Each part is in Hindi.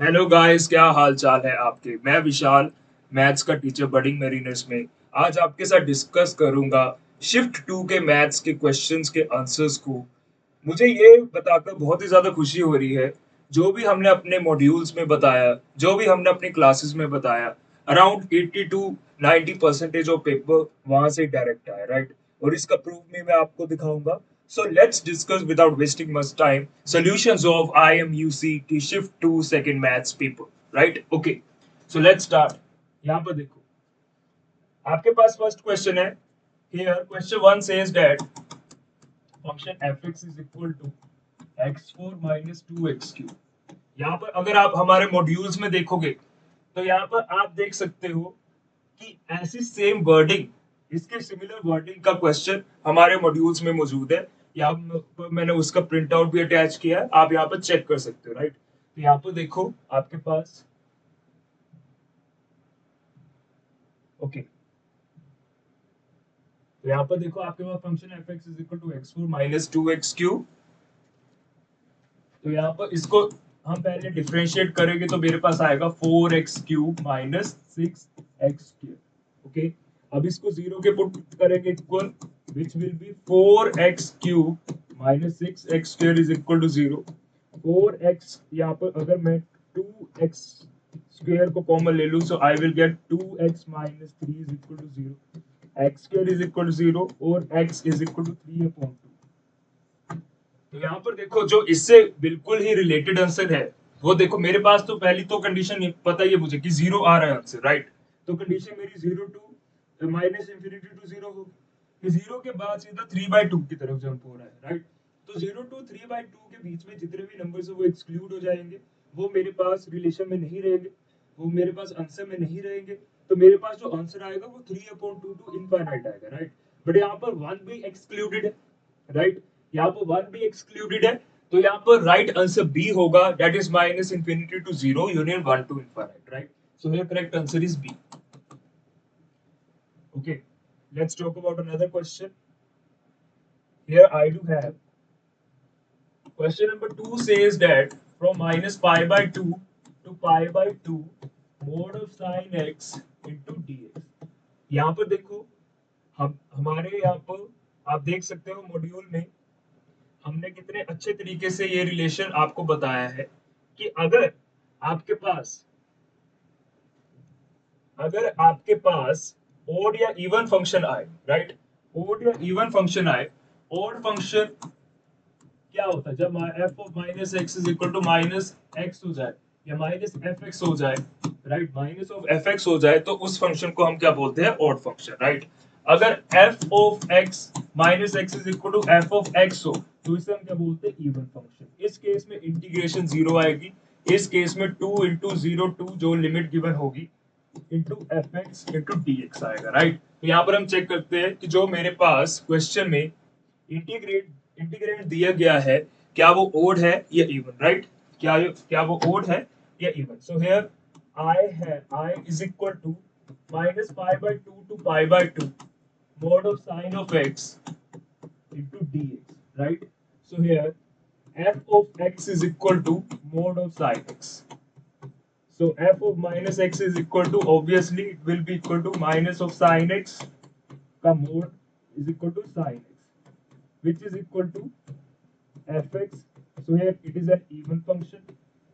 हेलो गाइस, क्या हाल चाल है आपके। मैं विशाल, मैथ्स का टीचर बडिंग मेरिनर्स में। आज आपके साथ डिस्कस करूंगा शिफ्ट टू के मैथ्स के क्वेश्चंस के आंसर्स को। मुझे ये बताकर बहुत ही ज्यादा खुशी हो रही है, जो भी हमने अपने मॉड्यूल्स में बताया, जो भी हमने अपनी क्लासेस में बताया, अराउंड 80 टू 90% ऑफ पेपर वहां से डायरेक्ट आया, राइट। और इसका प्रूफ भी मैं आपको दिखाऊंगा। So let's discuss without wasting much time solutions of IMUC to shift to second maths paper, right? Okay. So let's start. यहाँ पर देखो, आपके पास फर्स्ट क्वेश्चन है। Here question 1 says that function fx is equal to x4 minus 2x cube। यहाँ पर अगर आप हमारे मॉड्यूल्स में देखोगे तो यहाँ पर आप देख सकते हो कि ऐसी सेम वर्डिंग, इसके सिमिलर वर्डिंग का क्वेश्चन हमारे मॉड्यूल्स में मौजूद है। यहाँ पर मैंने उसका प्रिंट आउट भी अटैच किया है, आप यहाँ पर चेक कर सकते हो, राइट। तो यहाँ पर देखो आपके पास, ओके, तो यहाँ पर देखो आपके पास function f x is equal to x four minus two x cube. तो यहाँ पर इसको हम पहले डिफरेंशिएट करेंगे तो मेरे पास आएगा 4x³ माइनस 6x²। ओके, अब इसको जीरो के पुट करेंगे equal, which will be 4x³ minus 6x² is equal to 0। 4x, यहाँ पर अगर मैं 2x² को कॉमन ले लूं, so I will get 2x minus 3 is equal to 0। x² is equal to 0 और x इज इक्वल टू 3/2। तो यहाँ पर देखो, जो इससे बिल्कुल ही रिलेटेड आंसर है वो देखो मेरे पास। तो पहली तो कंडीशन पता ही है मुझे कि जीरो आ रहा है आंसर, राइट। तो कंडीशन मेरी zero to minus infinity to zero होगी। जीरो के बाद सीधा 3/2 की तरफ जंप हो रहा है, राइट। तो 0 to 3/2 के बीच में जितने भी नंबर्स है वो एक्सक्लूड हो जाएंगे, वो मेरे पास रिलेशन में नहीं रहेंगे, वो मेरे पास आंसर में नहीं रहेंगे। तो मेरे पास जो आंसर आएगा वो 3/2 टू इनफाइनाइट आएगा, राइट। बट यहाँ पर वन भी एक्सक्लूडेड है, राइट। यहाँ पर वन भी एक्सक्लूडेड है, तो यहाँ पर राइट आंसर बी होगा, that is minus infinity to zero union one to infinite, right. So here correct answer is B. Okay, let's talk about another question. Here I do have question number 2 says that from minus pi by 2 to pi by 2 mod of sin x into dx। यहाँ पर देखो, हम हमारे यहाँ पर आप देख सकते हो मॉड्यूल में हमने कितने अच्छे तरीके से ये रिलेशन आपको बताया है कि अगर आपके पास ओड या इवन फंक्शन आए, राइट, ओड या इवन फंक्शन आए। ओड फंक्शन क्या होता है, जब F of minus X is equal to minus X हो जाए या माइनस एफ एक्स हो जाए, right, minus of F X हो जाए, तो उस फंक्शन को हम क्या बोलते हैं, ओड फंक्शन, राइट। अगर F of X minus X is equal to F of X हो तो इसे हम क्या बोलते हैं, इवन फंक्शन। इस केस में इंटीग्रेशन जीरो आएगी, इस केस में 2 × 0 2 जो लिमिट गिवन होगी into F X into D X आएगा, राइट। तो यहाँ पर हम चेक करते हैं कि जो मेरे पास क्वेश्चन में इंटीग्रेट दिया गया है, क्या वो ओड है या इवन, राइट। क्या वो ओड है या even. So here I is equal to minus pi by two to pi by two mod of sin of x into dx, right? So here f of x is equal to mod of sin x. So f of minus x is equal to, obviously it will be equal to minus of sin x का mod is equal to sin x, which is equal to fx. So here it is an even function.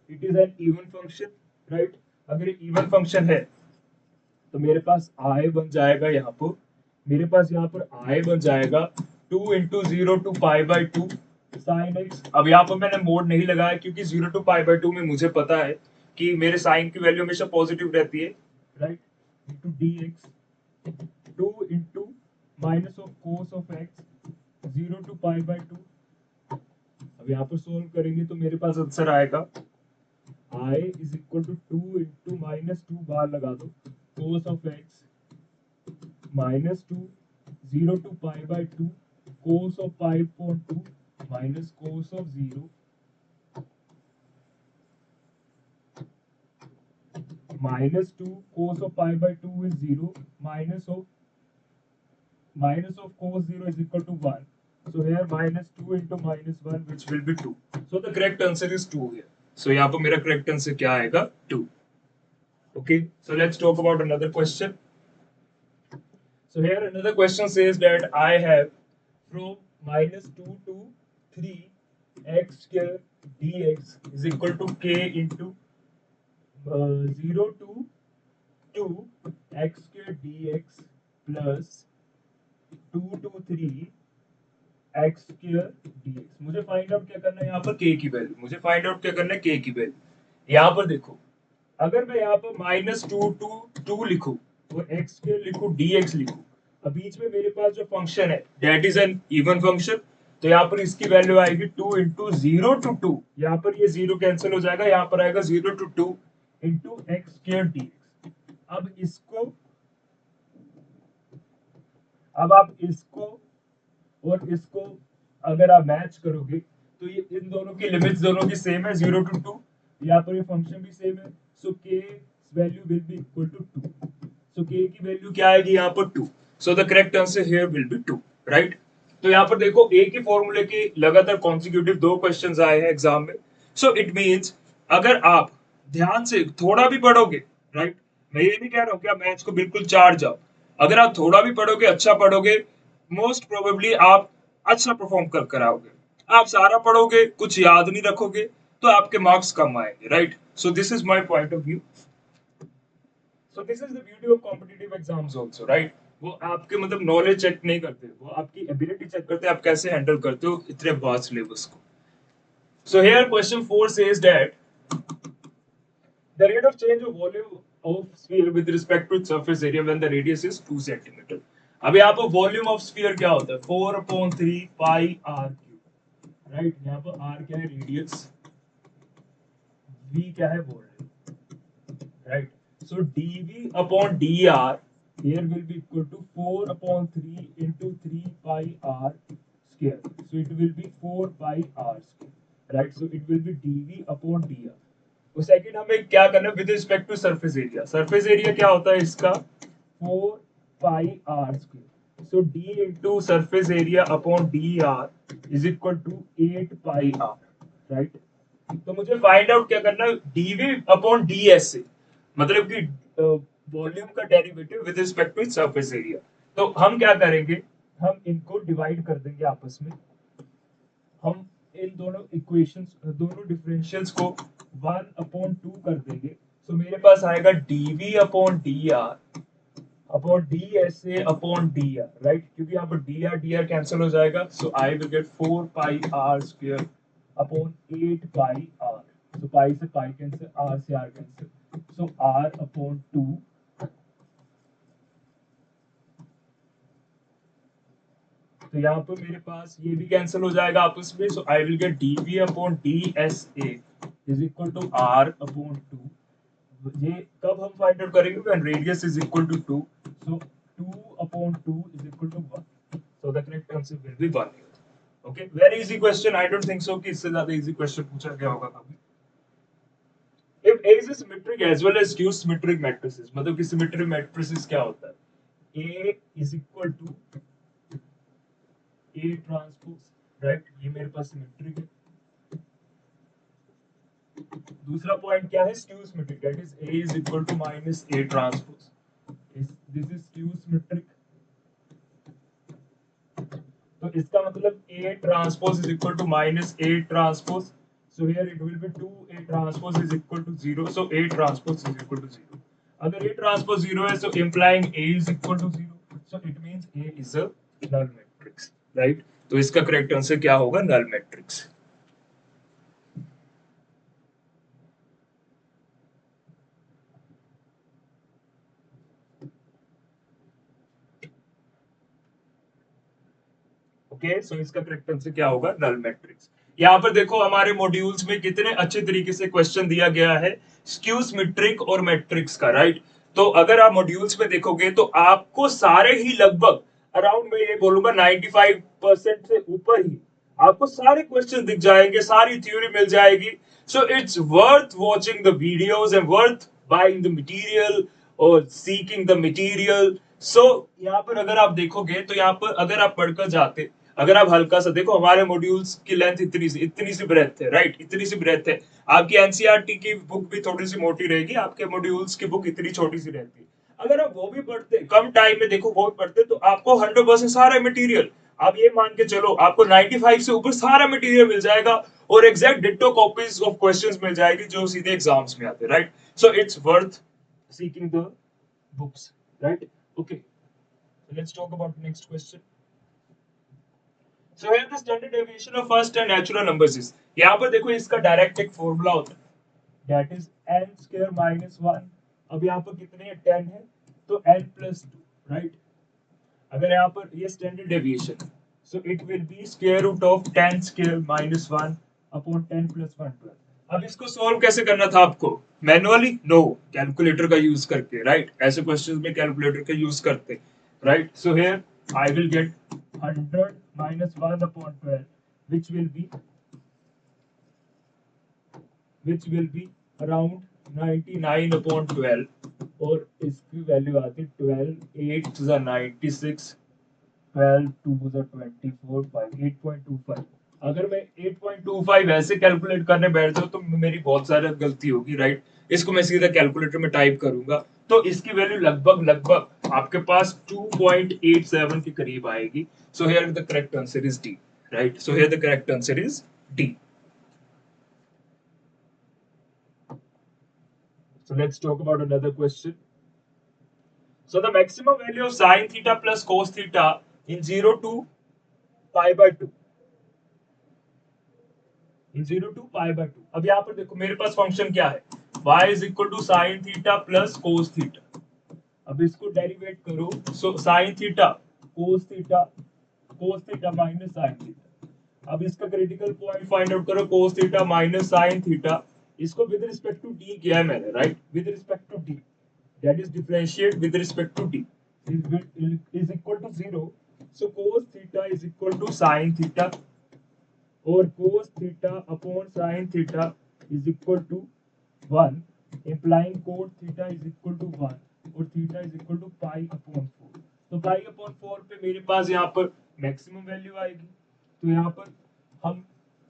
It is an even function, right? अगर even function है तो मेरे पास i बन जाएगा, यहाँ पर मेरे पास यहाँ पर i बन जाएगा 2 × 0 to π/2 sin x। अब यहाँ पर मैंने मोड नहीं लगाया क्योंकि 0 to π/2 में मुझे पता है कि मेरे साइन की वैल्यू हमेशा पॉजिटिव रहती है, right. Into dx 2 × minus of cos of x 0 to π/2। अब यहाँ पर सोल्व करेंगे तो मेरे पास आंसर आएगा i इज इक्वल टू 2 × -2 बार लगा दो cos of x -2 0 to π/2 cos of π/2 minus cos of 0 -2 cos of π/2 is 0 minus of cos 0 is equal to 1. So here -2 into -1, which will be 2. So the correct answer is 2 here. सो यहाँ पर मेरा करेक्ट आंसर क्या आएगा 2. Okay, so let's talk about another question. So here another question says that I have from minus 2 to 3 x square dx is equal to k into 0 to 2 x square dx plus 2 to 3 x square dx. मुझे फाइंड आउट क्या करना है यहाँ पर k की वैल्यू. मुझे फाइंड आउट क्या करना है k की वैल्यू. यहाँ पर देखो, अगर मैं यहाँ पर माइनस 2 टू 2 लिखूं और x स्क्वायर लिखूं dx लिखूं, अब बीच में मेरे पास जो फंक्शन है that is an even function, तो यहाँ पर इसकी वैल्यू आएगी 2 इंटू 0 टू 2. यहाँ पर ये 0 कैंसिल हो जाएगा, यहाँ पर आएगा 0 to 2 into X square dx. अब आप इसको और इसको अगर आप मैच करोगे तो ये इन दोनों की लिमिट्स दोनों की सेम है 0 टू 2. यहाँ पर ये फंक्शन भी सेम है, so k value will be equal to 2. So k की वैल्यू क्या आएगी यहाँ पर 2. So the correct answer here will be 2, right. तो यहाँ पर देखो एक ही फॉर्मूले के लगातार कॉन्सिक्यूटिव 2 क्वेश्चंस आए हैं एग्जाम में. सो इट मींस अगर आप ध्यान से थोड़ा भी पढ़ोगे, राइट, मैं ये नहीं कह रहा हूँ कि आप मैथ्स को बिल्कुल चाट जाओ. अगर आप थोड़ा भी पढ़ोगे, अच्छा पढ़ोगे, मोस्ट प्रोबेबली आप अच्छा परफॉर्म कर आओगे. आप सारा पढ़ोगे, कुछ याद नहीं रखोगे, तो आपके मार्क्स कम आएंगे, right. So this is my point of view. So this is the beauty of competitive exams also, right. वो आपके मतलब नॉलेज चेक नहीं करते, वो आपकी एबिलिटी चेक करते हैं, आप कैसे हैंडल करते हो इतने वास्ट सिलेबस को. So here question 4 says that the rate of change of volume of sphere with respect to its surface area when the radius is 2 cm. अब यहाँ पर वॉल्यूम ऑफ स्फीयर क्या होता है 4/3 पाई r क्यूब, राइट. यहाँ पर r क्या है रेडियस, v क्या है volume, right. So dv upon dr here will be equal to 4/3 into 3 pi r square. So it will be 4 pi r square, right. So it will be dv upon dr. तो सेकंड हमें क्या करना है with respect to surface area. Surface area क्या होता है इसका 4 pi r square. So d into surface area upon dr is equal to 8 pi r, right. तो मुझे फाइंड आउट क्या करना है dv अपॉन ds से, मतलब कि वॉल्यूम का derivative with respect to surface area. तो हम क्या करेंगे, हम इनको डिवाइड कर देंगे आपस में. हम इन दोनों इक्वेशंस, दोनों डिफरेंशियल्स को 1/2 कर देंगे. सो मेरे पास आएगा dv upon dr upon dsa upon dr, right. क्योंकि यहाँ पर dr कैंसिल हो जाएगा, so I will get 4 pi r square upon 8 pi r. So pi से पाई कैंसिल, r से r cancel, so r upon 2. तो यहाँ पर मेरे पास ये भी कैंसिल हो जाएगा आपस में, so I will get dv upon dsa is equal to r upon 2. ये कब हम फाइंड आउट करेंगे when radius is equal to 2. So 2 upon 2 is equal to 1. So the correct answer will be 1. Okay, very easy question. I don't think so कि इससे ज्यादा इजी क्वेश्चन पूछा गया होगा कभी. If A is symmetric as well as skew symmetric matrices, मतलब कि सिमेट्रिक मैट्रिसेस क्या होता है, A is equal to A transpose, right. ये मेरे पास सिमेट्रिक है. दूसरा पॉइंट क्या है skew symmetric, that is A is equal to minus A transpose. This is skew symmetric. तो इसका मतलब A transpose is equal to minus A transpose. So here it will be 2A transpose is equal to 0. So A transpose is equal to 0. अगर A transpose 0 है, so implying A is equal to 0. So it means A is a null matrix, right? तो इसका correct answer क्या होगा null matrix. Okay, so इसका correct answer क्या होगा null matrix. यहाँ पर देखो हमारे मॉड्यूल्स में कितने अच्छे तरीके से क्वेश्चन दिया गया है स्क्यू सिमेट्रिक और मैट्रिक्स का, राइट. तो अगर आप मॉड्यूल्स में देखोगे तो आपको सारे ही लगभग अराउंड मैं ये बोलूंगा 95% से ऊपर ही आपको सारे क्वेश्चन दिख जाएंगे, सारी थ्योरी मिल जाएगी. सो it's worth watching the videos and worth buying the material और सीकिंग द मटेरियल. सो यहाँ पर अगर आप देखोगे तो यहाँ पर अगर आप पढ़कर जाते, अगर आप हल्का सा देखो, हमारे मॉड्यूल्स की लेंथ इतनी सी ब्रेथ है, राइट, इतनी सी ब्रेथ है। आपकी एनसीईआरटी की बुक भी थोड़ी सी मोटी रहेगी, आपके मॉड्यूल्स की बुक इतनी छोटी सी रहती है। अगर आप वो भी पढ़ते, कम टाइम में देखो वो भी पढ़ते, तो आपको 100% सारा मटेरियल, आप ये मान के चलो, आपको 95 से ऊपर सारा मटेरियल मिल जाएगा, और exact ditto copies of questions मिल जाएगी जो सीधे एग्जाम्स में आते हैं, right. So it's worth seeking the books, right. Okay, let's talk about next question. So here the standard deviation of first and natural numbers is, यहाँ पर देखो इसका डायरेक्ट एक फॉर्मूला होता है, that is n square minus 1। अब यहाँ पर कितने हैं, 10 है, तो n plus 2, right। अगर यहाँ पर ये standard deviation, so it will be square root of 10 square minus 1 upon 10 plus 1 12। अब इसको सॉल्व कैसे करना था आपको, मैनुअली, नो, कैलकुलेटर का यूज करके, राइट। ऐसे क्वेश्चंस में कैलकुलेटर का यूज करते, right. So here I will gate 100 minus 1 upon 12, which will be around 99 upon 12, और इसकी वैल्यू आती 12 8 is 96, 12 2 is 24, 5 8.25। अगर मैं 8.25 ऐसे कैलकुलेट करने बैठ जाऊं तो मेरी बहुत सारी गलती होगी, राइट। इसको मैं सीधा कैलकुलेटर में टाइप करूंगा, तो इसकी वैल्यू लगभग आपके पास 2.87 के करीब आएगी। सो here the correct answer is D, right. So here the correct answer is D. So let's talk about another question. So the maximum value of sin theta plus cos theta in 0 to pi by 2, in 0 to pi by 2। अब यहाँ पर देखो मेरे पास फंक्शन क्या है, y is equal to sin theta plus cos theta। अब इसको डेरिवेट करो, so sin theta cos theta minus sin theta। अब इसका क्रिटिकल पॉइंट फाइंड आउट करो, cos theta minus sin theta, इसको विद रिस्पेक्ट टू d किया है मैंने, right, with respect to d, that is differentiate with respect to d is equal to 0। So cos theta is equal to sin theta, or cos theta upon sin theta is equal to 1, implying cot theta is equal to 1, और theta is equal to pi upon 4। तो pi upon 4 पे मेरे पास यहाँ पर मैक्सिमम वैल्यू आएगी, तो यहाँ पर हम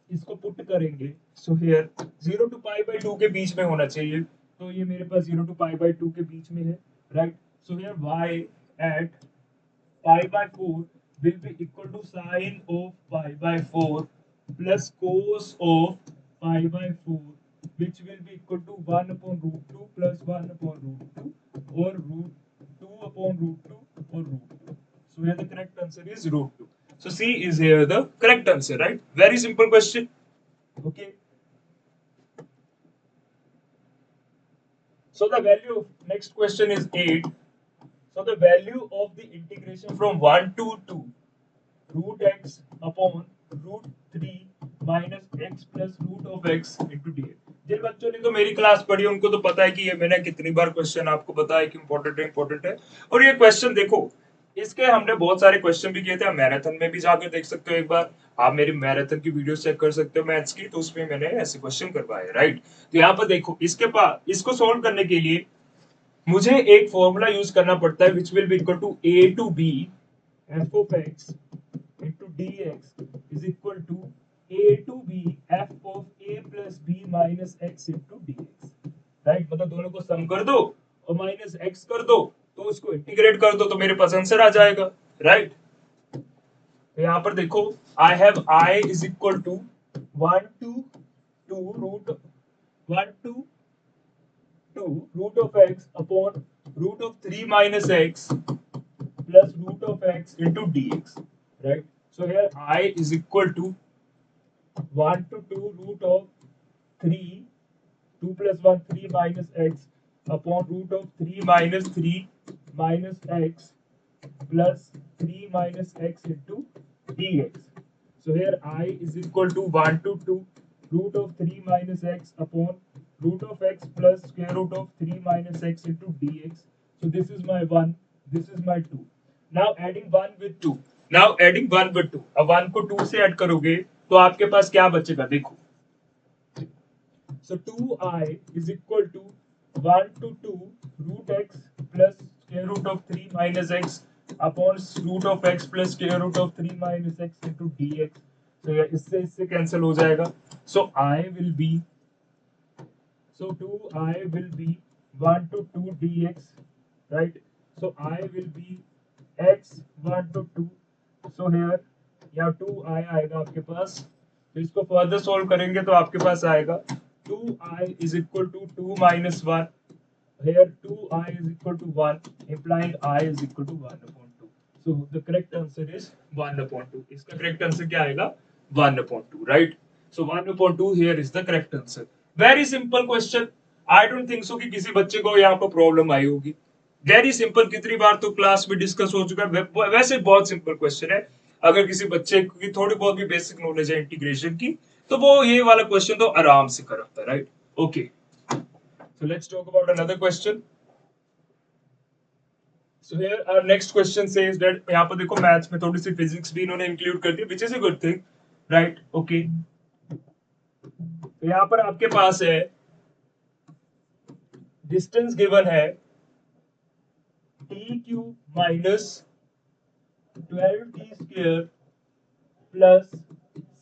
इसको पुट करेंगे। So here 0 to pi by 2 के बीच में होना चाहिए, तो ये मेरे पास 0 टू पाई बाई 2 के बीच में है, right. So here y at pi by 4 will be equal to sin of pi by 4 plus cos of pi by 4, which will be equal to 1 upon root 2 plus 1 upon root 2, or root 2 upon root 2, or root 2। So here the correct answer is root 2। So C is here the correct answer, right? Very simple question. Okay. So the value of next question is 8. So the value of the integration from 1 to 2 root x upon root 3 minus x plus root of x into dx। जिन बच्चों ने तो मेरी क्लास पढ़ी उनको तो पता है कि ये मैंने कितनी बार क्वेश्चन आपको बताया कि इंपॉर्टेंट है। और ये क्वेश्चन देखो, इसके हमने बहुत सारे क्वेश्चन भी किए थे, आप मैराथन में भी जाकर देख सकते हो, एक बार आप मेरी मैराथन की वीडियो चेक कर सकते हो मैथ्स की, तो उसमें मैंने ऐसे क्वेश्चन करवाए, राइट। तो यहाँ पर देखो, इसके पास इसको सोल्व करने के लिए मुझे एक फॉर्मूला यूज करना पड़ता है, which will be equal to a to b f of x into dx is equal to a to b f of a plus b minus x into dx, right. मतलब दोनों को सम कर दो और माइनस x कर दो, तो उसको इंटीग्रेट कर दो, तो मेरे पास आंसर आ जाएगा, राइट। तो यहाँ पर देखो, I have I is equal to 1 to 2 root 1 to 2 root of x upon root of 3 minus x plus root of x into dx, right? So here I is equal to 1 to 2 root of 3, 2 plus 1 3 minus x upon root of 3 minus x plus 3 minus x into dx. So here I is equal to 1 to 2 root of 3 minus x upon root of x plus square root of 3 minus x into dx. So this is my 1, this is my 2. Now adding 1 with 2. Now adding 1 with 2. अब 1 को 2 से ऐड करोगे तो आपके पास क्या बचेगा, देखो। So 2i is equal to 1 to 2 root x plus square root of 3 minus x upon root of x plus square root of 3 minus x into D x. तो यार इससे कैंसिल हो जाएगा। So I will be, so 2i will be 1 to 2 dx, right? So I will be x 1 to 2, so here यहाँ 2i आएगा आपके पास। तो इसको फर्दर सोल्व करेंगे तो आपके पास आएगा 2i is equal to 2 minus 1, here 2i is equal to 1, implying I is equal to 1 upon 2. So the correct answer is 1 upon 2. इसका correct answer क्या आएगा? 1 upon 2, right? So 1 upon 2 here is the correct answer. Very simple question. I don't think so कि किसी बच्चे को यहाँ पर प्रॉब्लम आई होगी। वेरी सिंपल, कितनी बार तो क्लास में डिस्कस हो चुका है, वैसे बहुत सिंपल क्वेश्चन है। अगर किसी बच्चे की थोड़ी बहुत भी बेसिक नॉलेज है इंटीग्रेशन की, तो वो ये वाला क्वेश्चन तो आराम से कर सकता है, right? Okay, so let's talk about another question. So here our next question says that यहाँ पर देखो मैथ्स में थोड़ी सी फिजिक्स भी इन्होंने इंक्लूड कर दी, which is a good thing, right? Okay. तो यहाँ पर आपके पास है डिस्टेंस गिवन है T cube minus 12t square plus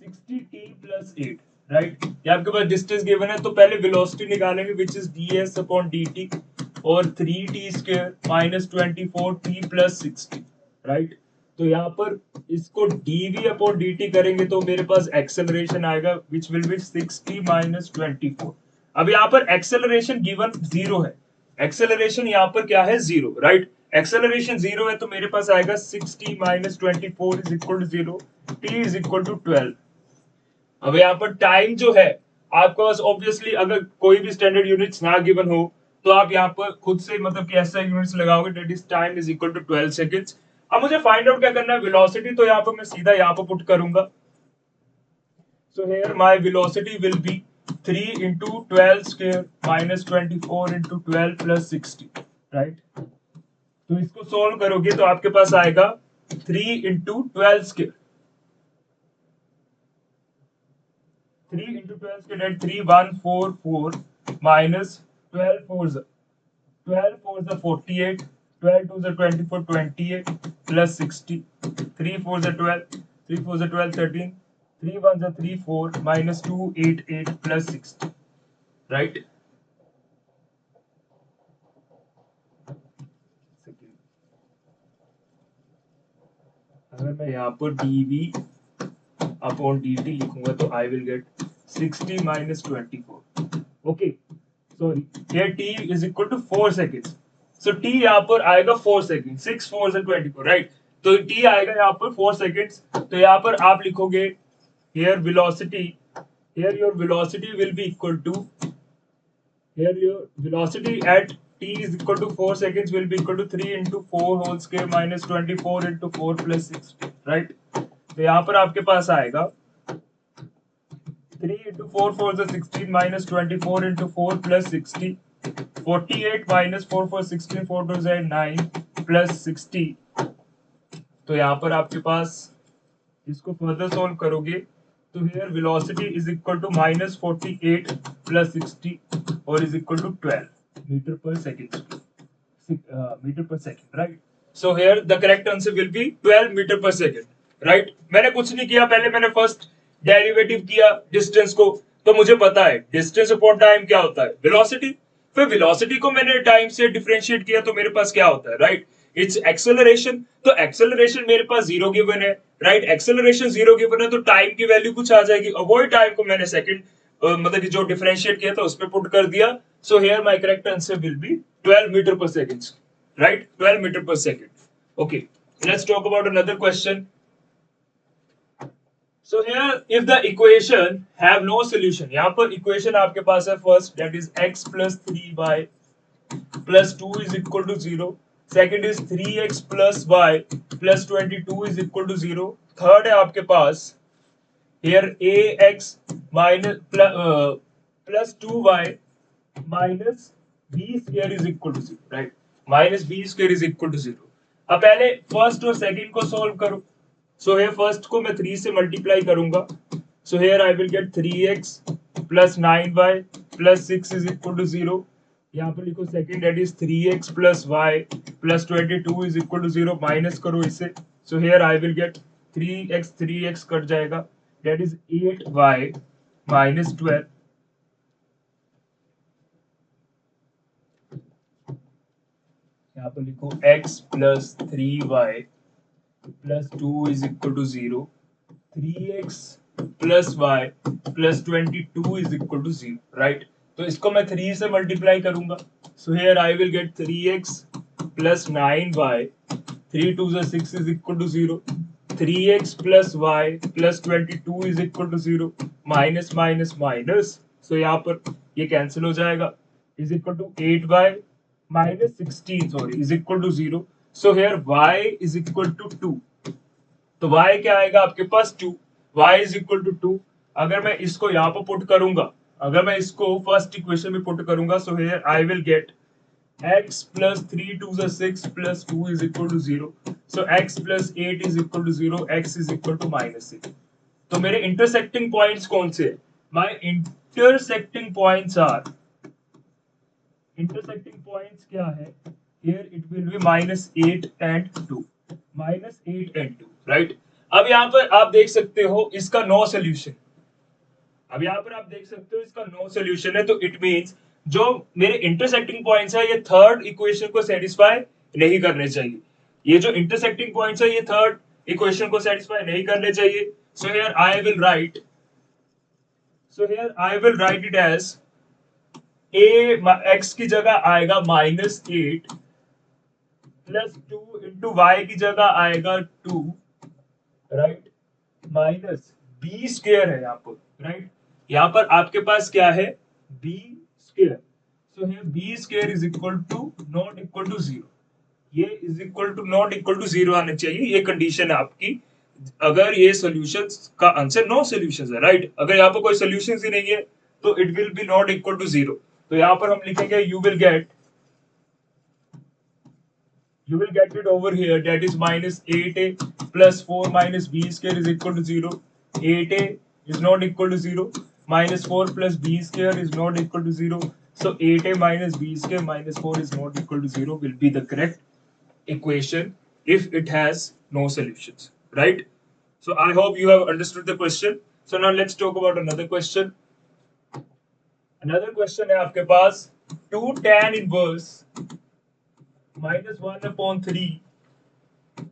60t plus 8, right? ये आपके पास डिस्टेंस गिवन है, तो पहले वेलोसिटी निकालेंगे which is ds upon dt और 3t square minus 24t plus 60, right? तो यहाँ पर इसको dv अपॉन dt करेंगे तो मेरे पास एक्सेलरेशन आएगा विच विल बी 60 माइनस 24। अब यहाँ पर एक्सेलरेशन गिवन 0 है, एक्सेलरेशन यहाँ पर क्या है? 0, राइट? एक्सेलरेशन 0 है तो मेरे पास आएगा 60 minus 24 is equal to 0, t is equal to 12। अब यहाँ पर टाइम जो है आपके पास ऑब्वियसली अगर कोई भी स्टैंडर्ड यूनिट्स ना गिवन हो तो आप यहाँ पर खुद से मतलब कि ऐसा यूनिट्स लगाओगे, that is time is equal to 12 seconds. अब मुझे फाइंड आउट क्या करना है? वेलोसिटी, तो यहाँ पर मैं सीधा यहाँ पर पुट करूंगा। So here my velocity will be 3 into 12 square minus 24 into 12 plus 60, right? तो इसको सोल्व करोगे तो आपके पास आएगा 3 into 12 square, 3 into 12 square that 3144 minus 12 fours 48, 12 twos are 24, 28 plus 60, 3 fours are 12, 3 fours are 12, 13, 3 ones are 3, 4 minus 2, 8, 8 plus 60, right? अगर मैं यहाँ पर dv अपॉन dt लिखूंगा तो I will get 60 minus 24. Okay, sorry, here t is equal to 4 seconds. So t यहाँ पर आएगा 4 seconds, 6 4 से 24, right? तो t आएगा यहाँ पर 4 seconds। तो यहाँ पर आप लिखोगे here velocity, here your velocity will be equal to, here your velocity at t is equal to 4 seconds will be equal to 3 into 4 whole square minus 24 into 4 plus 60, right? तो यहाँ पर आपके पास आएगा 3 into 4 4 is 16 minus 24 into 4 plus 60, 48 minus 4 4 16, 4 2 is 9 plus 60। तो यहाँ पर आपके पास इसको फर्दर सोल्व करोगे तो here velocity is equal to minus 48 plus 60 और is equal to 12 metre per second, metre per second, right? So here the correct answer will be 12 metre per second, right? मैंने कुछ नहीं किया, पहले मैंने फर्स्ट डेरिवेटिव किया डिस्टेंस को, तो मुझे पता है डिस्टेंस अपॉन टाइम क्या होता है? वेलोसिटी। फिर वेलोसिटी को मैंने टाइम से डिफरेंशिएट किया तो मेरे पास क्या होता है? Right, it's acceleration. तो एक्सेलरेशन मेरे पास 0 गिवन है, राइट? एक्सेलरेशन 0 गिवन है तो टाइम की वैल्यू कुछ आ जाएगी, और वही टाइम को मैंने सेकंड मतलब कि जो डिफरेंशिएट किया था उस पे पुट कर दिया। So here my correct answer will be 12 metre per second, right? 12 metre per second. Okay, let's talk about another question. So here if the equation have no solution, यहाँ पर equation आपके पास है first that is x plus 3y plus 2 is equal to 0. Second is 3x plus y plus 22 is equal to 0. Third है आपके पास here ax minus plus 2y minus b square is equal to 0, right? Minus b square is equal to 0. अब पहले फर्स्ट और सेकंड को सोल्व करो. So here first को मैं 3 से मल्टीप्लाई करूंगा. So here I will get 3x plus 9y plus 6 is equal to 0. यहाँ पर लिखो second that is 3x plus Y plus 22 is equal to 0, minus करो इसे. So here I will get 3x cut जाएगा, दैट इज 8y माइनस 12. यहाँ पर लिखो x plus 3y plus 2 is equal to 0, 3x plus y plus 22 is equal to 0, right. तो इसको मैं 3 से मल्टीप्लाई करूंगा. So here I will get 3x plus 9y, 3 2 6 is equal to 0, 3x plus y plus 22 is equal to 0, minus minus minus. So यहाँ पर ये कैंसिल हो जाएगा, is equal to 8y minus 16 sorry is equal to 0. So here y is equal to 2. तो y क्या आएगा आपके पास 2, y इज इक्वल टू 2. अगर मैं इसको यहाँ पर पुट करूंगा, अगर मैं इसको फर्स्ट इक्वेशन में पुट करूंगा, so here I will gate x plus 3 2 is 6 plus 2 is equal to 0. So x plus 8 is equal to 0, x is equal to minus 6. तो मेरे intersecting points कौन से हैं? My intersecting points are, intersecting points क्या है? Here it will be minus 8 and 2. Minus 8 and 2, right? अब यहाँ पर आप देख सकते हो इसका नो सोल्यूशन. अब यहाँ पर आप देख सकते हो इसका नो सोल्यूशन है, तो इट मींस जो मेरे इंटरसेक्टिंग पॉइंट्स है ये थर्ड इक्वेशन को सेटिस्फाई नहीं करने चाहिए. ये जो इंटरसेक्टिंग पॉइंट्स है ये थर्ड इक्वेशन को सेटिस्फाई नहीं करने चाहिए. So here I will write, it as X की जगह आएगा माइनस 8 प्लस 2 इंटू वाई की जगह आएगा 2, राइट, माइनस बी स्क्वायर है यहाँ पर, राइट. यहाँ पर आपके पास क्या है, B square. So here B square is equal to not equal to 0. ये is equal to not equal to 0 आना चाहिए, ये कंडीशन है आपकी. अगर ये सॉल्यूशंस का आंसर नो सॉल्यूशंस है, राइट. अगर यहाँ पर कोई सॉल्यूशंस ही नहीं है तो it will be not equal to 0. तो यहाँ पर हम लिखेंगे you will get it over here, that is minus 8a plus 4 minus b square is equal to 0. 8a is not equal to 0, minus 4 plus b square is not equal to 0. So 8a minus b square minus 4 is not equal to 0 will be the correct equation if it has no solutions, right? So I hope you have understood the question. So now let's talk about another question. Another question है आपके पास 2 tan inverse minus 1 upon 3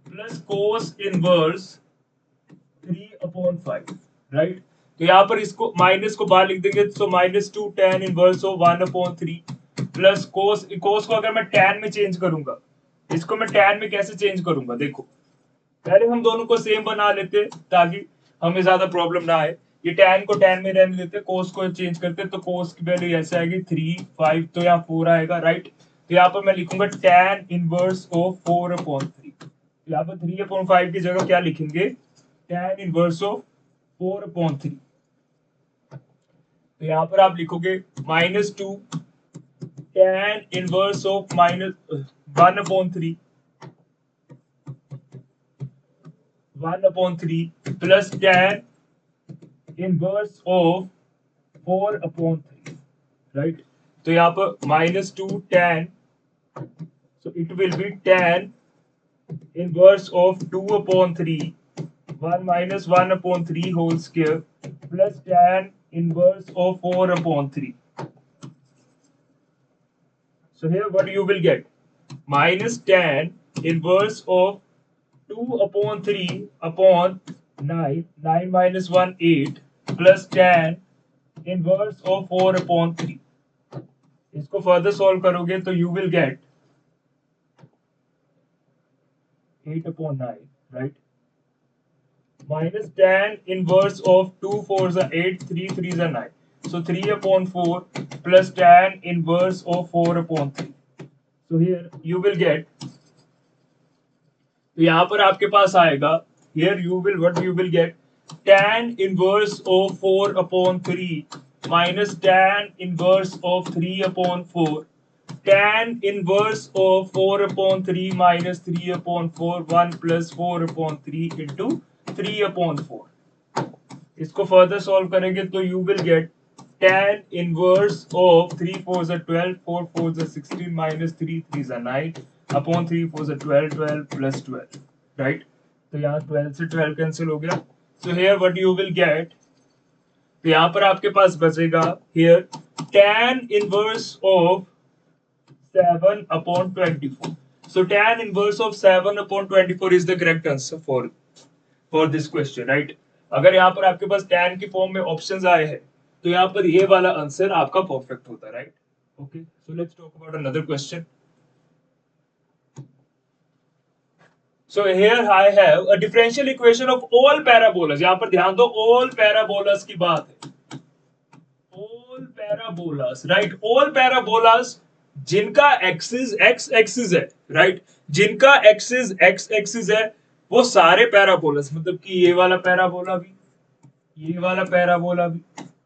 plus cos inverse 3 upon 5, right. तो यहाँ पर इसको माइनस को बाहर लिख देंगे, तो माइनस 2 tan इनवर्स हो 1 अपॉन 3 प्लस कोस को अगर मैं tan में चेंज करूंगा, इसको मैं tan में कैसे चेंज करूंगा, देखो पहले हम दोनों को सेम बना लेते ताकि हमें ज्यादा प्रॉब्लम ना आए. ये tan को tan में रहने देते, कोस को चेंज करते, तो कोस की वैल्यू ऐसे आएगी 3 5, तो यहाँ 4 आएगा, राइट. तो यहाँ पर मैं लिखूंगा tan इनवर्स ऑफ 4 अपॉन 3. यहाँ पर 3 अपॉन 5 की जगह क्या लिखेंगे, tan इनवर्स ऑफ 4 अपॉन 3. तो यहाँ पर आप लिखोगे minus 2 tan inverse of minus 1 upon 3 plus tan inverse of 4 upon 3, right. तो यहाँ पर minus 2 tan, so it will be tan inverse of 2 upon 3 1 minus 1 upon 3 whole square plus tan inverse of 4 upon 3. So here what you will get, minus tan inverse of 2 upon 3 upon 9, 9 minus 1 8 plus tan inverse of 4 upon 3. इसको फर्दर सॉल्व करोगे तो you will get 8 upon 9, right? Minus tan inverse of 2 4s are 8, 3 3s are 9. So 3 upon 4 plus tan inverse of 4 upon 3. So here you will get, तो यहाँ पर आपके पास आएगा, here you will, what you will get, tan inverse of 4 upon 3 minus tan inverse of 3 upon 4, tan inverse of 4 upon 3 minus 3 upon 4, 1 plus 4 upon 3 into 3 upon 4. इसको फर्दर सॉल्व करेंगे तो you will get tan inverse of 3 4s are 12, 4 4s are 16 minus 3 3s are 9 upon 3 4s are 12, 12 plus 12, right? तो यहाँ 12 से 12 कैंसिल हो गया. So here what you will get, तो यहाँ पर आपके पास बचेगा here tan inverse of 7 upon 24. So tan inverse of 7 upon 24 is the correct answer for this question, right? अगर यहाँ पर आपके पास tan की फॉर्म में ऑप्शंस आए हैं तो यहाँ पर ये वाला आंसर आपका परफेक्ट होता है, right? Okay, so let's talk about another question. So here I have a differential equation of all parabolas. यहाँ पर ध्यान दो, all parabolas की बात है. All parabolas, right? All parabolas जिनका एक्सिस x एक्सिस है, राइट? जिनका एक्सिस x एक्सिस है वो सारे पैराबोलास, मतलब कि ये वाला पैराबोला भी, ये वाला पैराबोला भी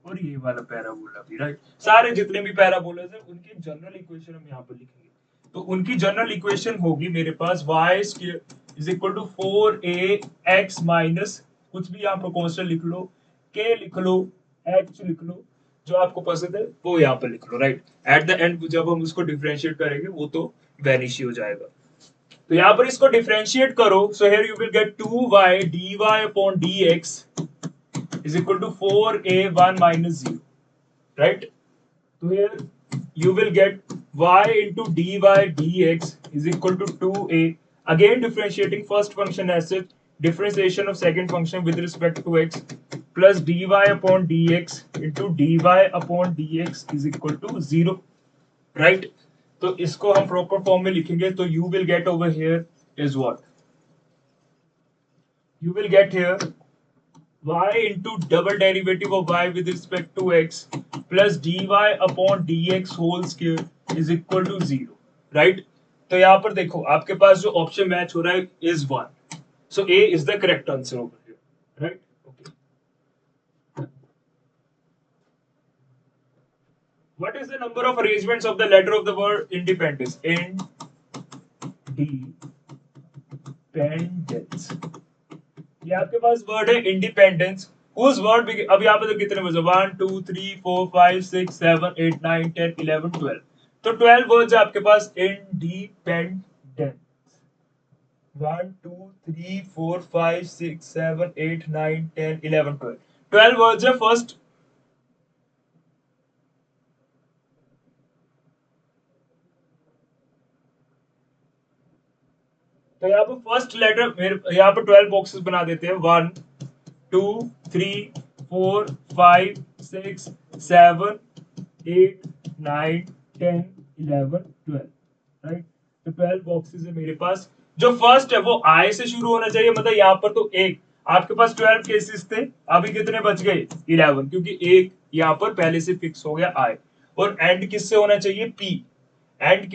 और ये वाला पैराबोला भी, राइट? सारे जितने भी पैराबोलास हैं उनकी जनरल इक्वेशन हम यहाँ पर लिखेंगे. तो उनकी जनरल इक्वेशन होगी मेरे पास y square is equal to 4ax minus कुछ भी यहाँ पर कांस्टेंट लिख लो, k लिख लो, h लिख लो, जो आपको पसंद है वो यहाँ पर लिख लो, राइट? एट द एंड जब हम उसको डिफरेंशिएट करेंगे वो तो वैनिश ही हो जाएगा. तो यहाँ पर इसको डिफरेंशिएट करो. So here you will gate 2y dy upon dx is equal to 4a1 minus 0, right? So here you will get y into dy dx is equal to 2a. Again differentiating first function as such, differentiation of second function with respect to x plus dy upon dx into dy upon dx is equal to 0, right? तो इसको हम proper form में लिखेंगे तो you will get over here is what? You will get here y into double derivative of y with respect to x plus dy upon dx whole square is equal to 0, right? तो यहाँ पर देखो आपके पास जो ऑप्शन मैच हो रहा है is 1. So A is the correct answer over here, right? Okay. What is the number of arrangements of the letter of the word independence? Independence. ये आपके पास वर्ड है इंडिपेंडेंस. Whose word अब यहाँ पे तो कितने बजे? 1 2 3 4 5 6 7 8 9 10 11 12. तो 12 वर्ड्स है आपके पास इंडिपेंडेंस. 1 2 3 4 5 6 7 8 9 10 11 12. 12 वर्ड्स है फर्स्ट. तो यहाँ पर फर्स्ट लेटर मेरे यहाँ पर 12 बॉक्सेस बना देते हैं. 1 2 3 4 5 6 7 8 9 10 11 12, राइट? तो 12 बॉक्सेस है मेरे पास. जो फर्स्ट है वो आई से शुरू होना चाहिए, मतलब यहाँ पर तो एक आपके पास 12 केसेस थे, अभी कितने बच गए? 11, क्योंकि एक यहाँ पर पहले से फिक्स हो गया आई. और एंड किससे होना चाहिए? पी. एंड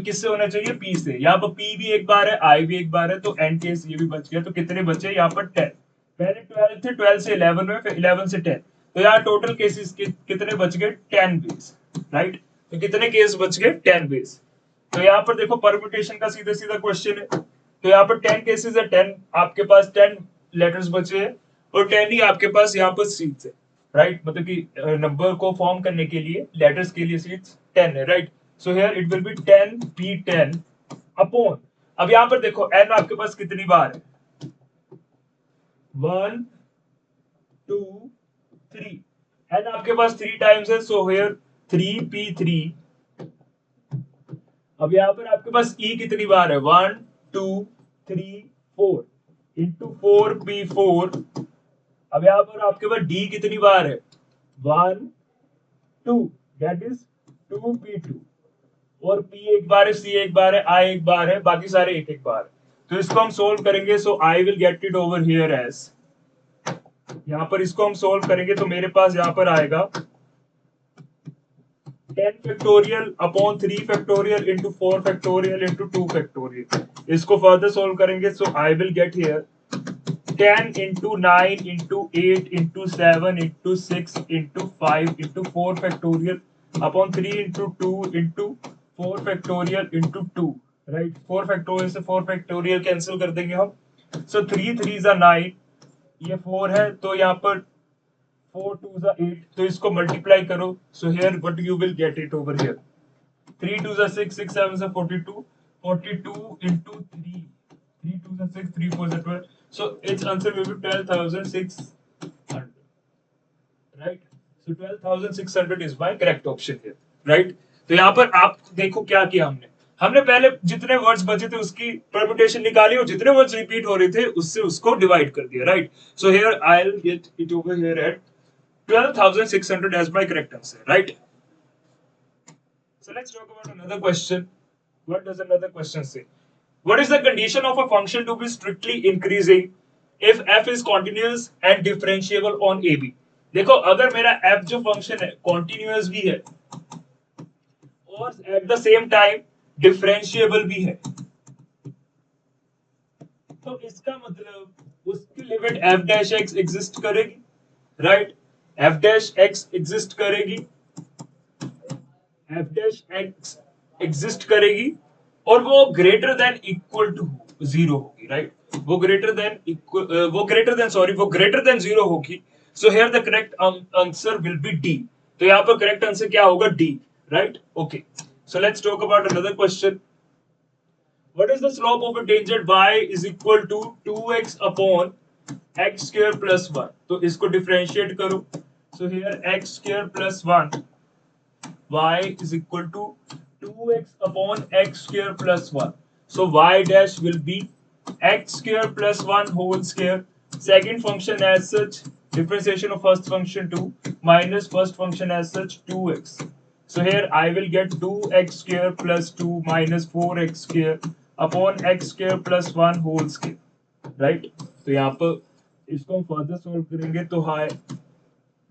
किससे होना चाहिए? पी से. यहाँ पर पी भी एक बार है, आई भी एक बार है, तो एंड केस ये भी बच गया. तो कितने बचे यहाँ पर? 10. पहले 12 थे, 12 से 11 में, फिर 11 से 10. तो यहाँ टोटल केसेस कितने बच गए? 10 बेस, राइट? तो कितने केस बच गए? 10 बेस. तो यहाँ पर देखो परम्यूटेशन का सीधा सीधा क्वेश्चन है. तो यहाँ पर 10 केसेस है, 10 आपके पास 10 लेटर्स बचे हैं और 10 ही आपके पास यहाँ पर सीट्स है, राइट? मतलब कि नंबर को फॉर्म करने के लिए लेटर्स के लिए सीट्स 10 है, right? So here it will B 10 p10 upon, अब यहाँ पर देखो n आपके पास कितनी बार है? 1 2 3. n आपके पास 3 टाइम्स है. So here 3p3. अब यहाँ पर आपके पास e कितनी बार है? 1 2 3 4 इंटू 4p4. अब यहाँ पर आपके पास d कितनी बार है? 1 2, दैट इज 2p2. और p एक बार है, c एक बार है, i एक बार है, बाकी सारे एक एक बार. तो इसको हम सोल्व करेंगे. So I will get it over here as, यहाँ पर इसको हम सोल्व करेंगे तो मेरे पास यहाँ पर आएगा 10 factorial upon 3 factorial into 4 factorial into 2 factorial. इसको फर्दर सोल्व करेंगे. So I will get here 10 into 9 into 8 into 7 into 6 into 5 into 4 factorial upon 3 into 2 into 4 factorial into 2, right? 4 factorial से 4 फैक्टोरियल कैंसिल कर देंगे हम. सो 3 3 9, ये 4 है, तो यहाँ पर 4 2 8, तो इसको मल्टीप्लाई करो, so here what you will get it over here 3 2 6 6 7 42 42 into 3 3 2 6 3 4 12, so its answer will be 12,600, right? So 12,600 is my correct option here, right? तो यहाँ पर आप देखो क्या किया हमने हमने पहले जितने वर्ड्स बचे थे उसकी परम्यूटेशन निकाली और जितने वर्ड्स रिपीट हो रहे थे उससे उसको डिवाइड कर दिया, right? So here I will get it over here eight 12,600 as my correct answer, right? So let's talk about another question. What does another question say? What is the condition of a function to be strictly increasing if f is continuous and differentiable on ab? देखो अगर मेरा f जो फंक्शन है कॉन्टिन्यूअस भी है और at the same time differentiable भी है, तो इसका मतलब उसकी limit f dash x exist करेगी, right? f dash x exist करेगी, f डैश x एग्जिस्ट करेगी और वो greater than equal to zero होगी, राइट? वो ग्रेटर देन जीरो होगी. So here the correct answer will be D. तो यहाँ पर करेक्ट आंसर क्या होगा? D, right? Okay, so let's talk about another question. What is the slope of a tangent y is equal to 2x upon x square plus 1? तो इसको डिफरेंशिएट करो. So here x square plus 1 y is equal to 2x upon x square plus 1. So y dash will be x square plus 1 whole square. Second function as such, differentiation of first function 2 minus first function as such 2x. So here I will get 2x square plus 2 minus 4x square upon x square plus 1 whole square, right? तो यहाँ पर इसको हम फर्दर सोल्व करेंगे तो high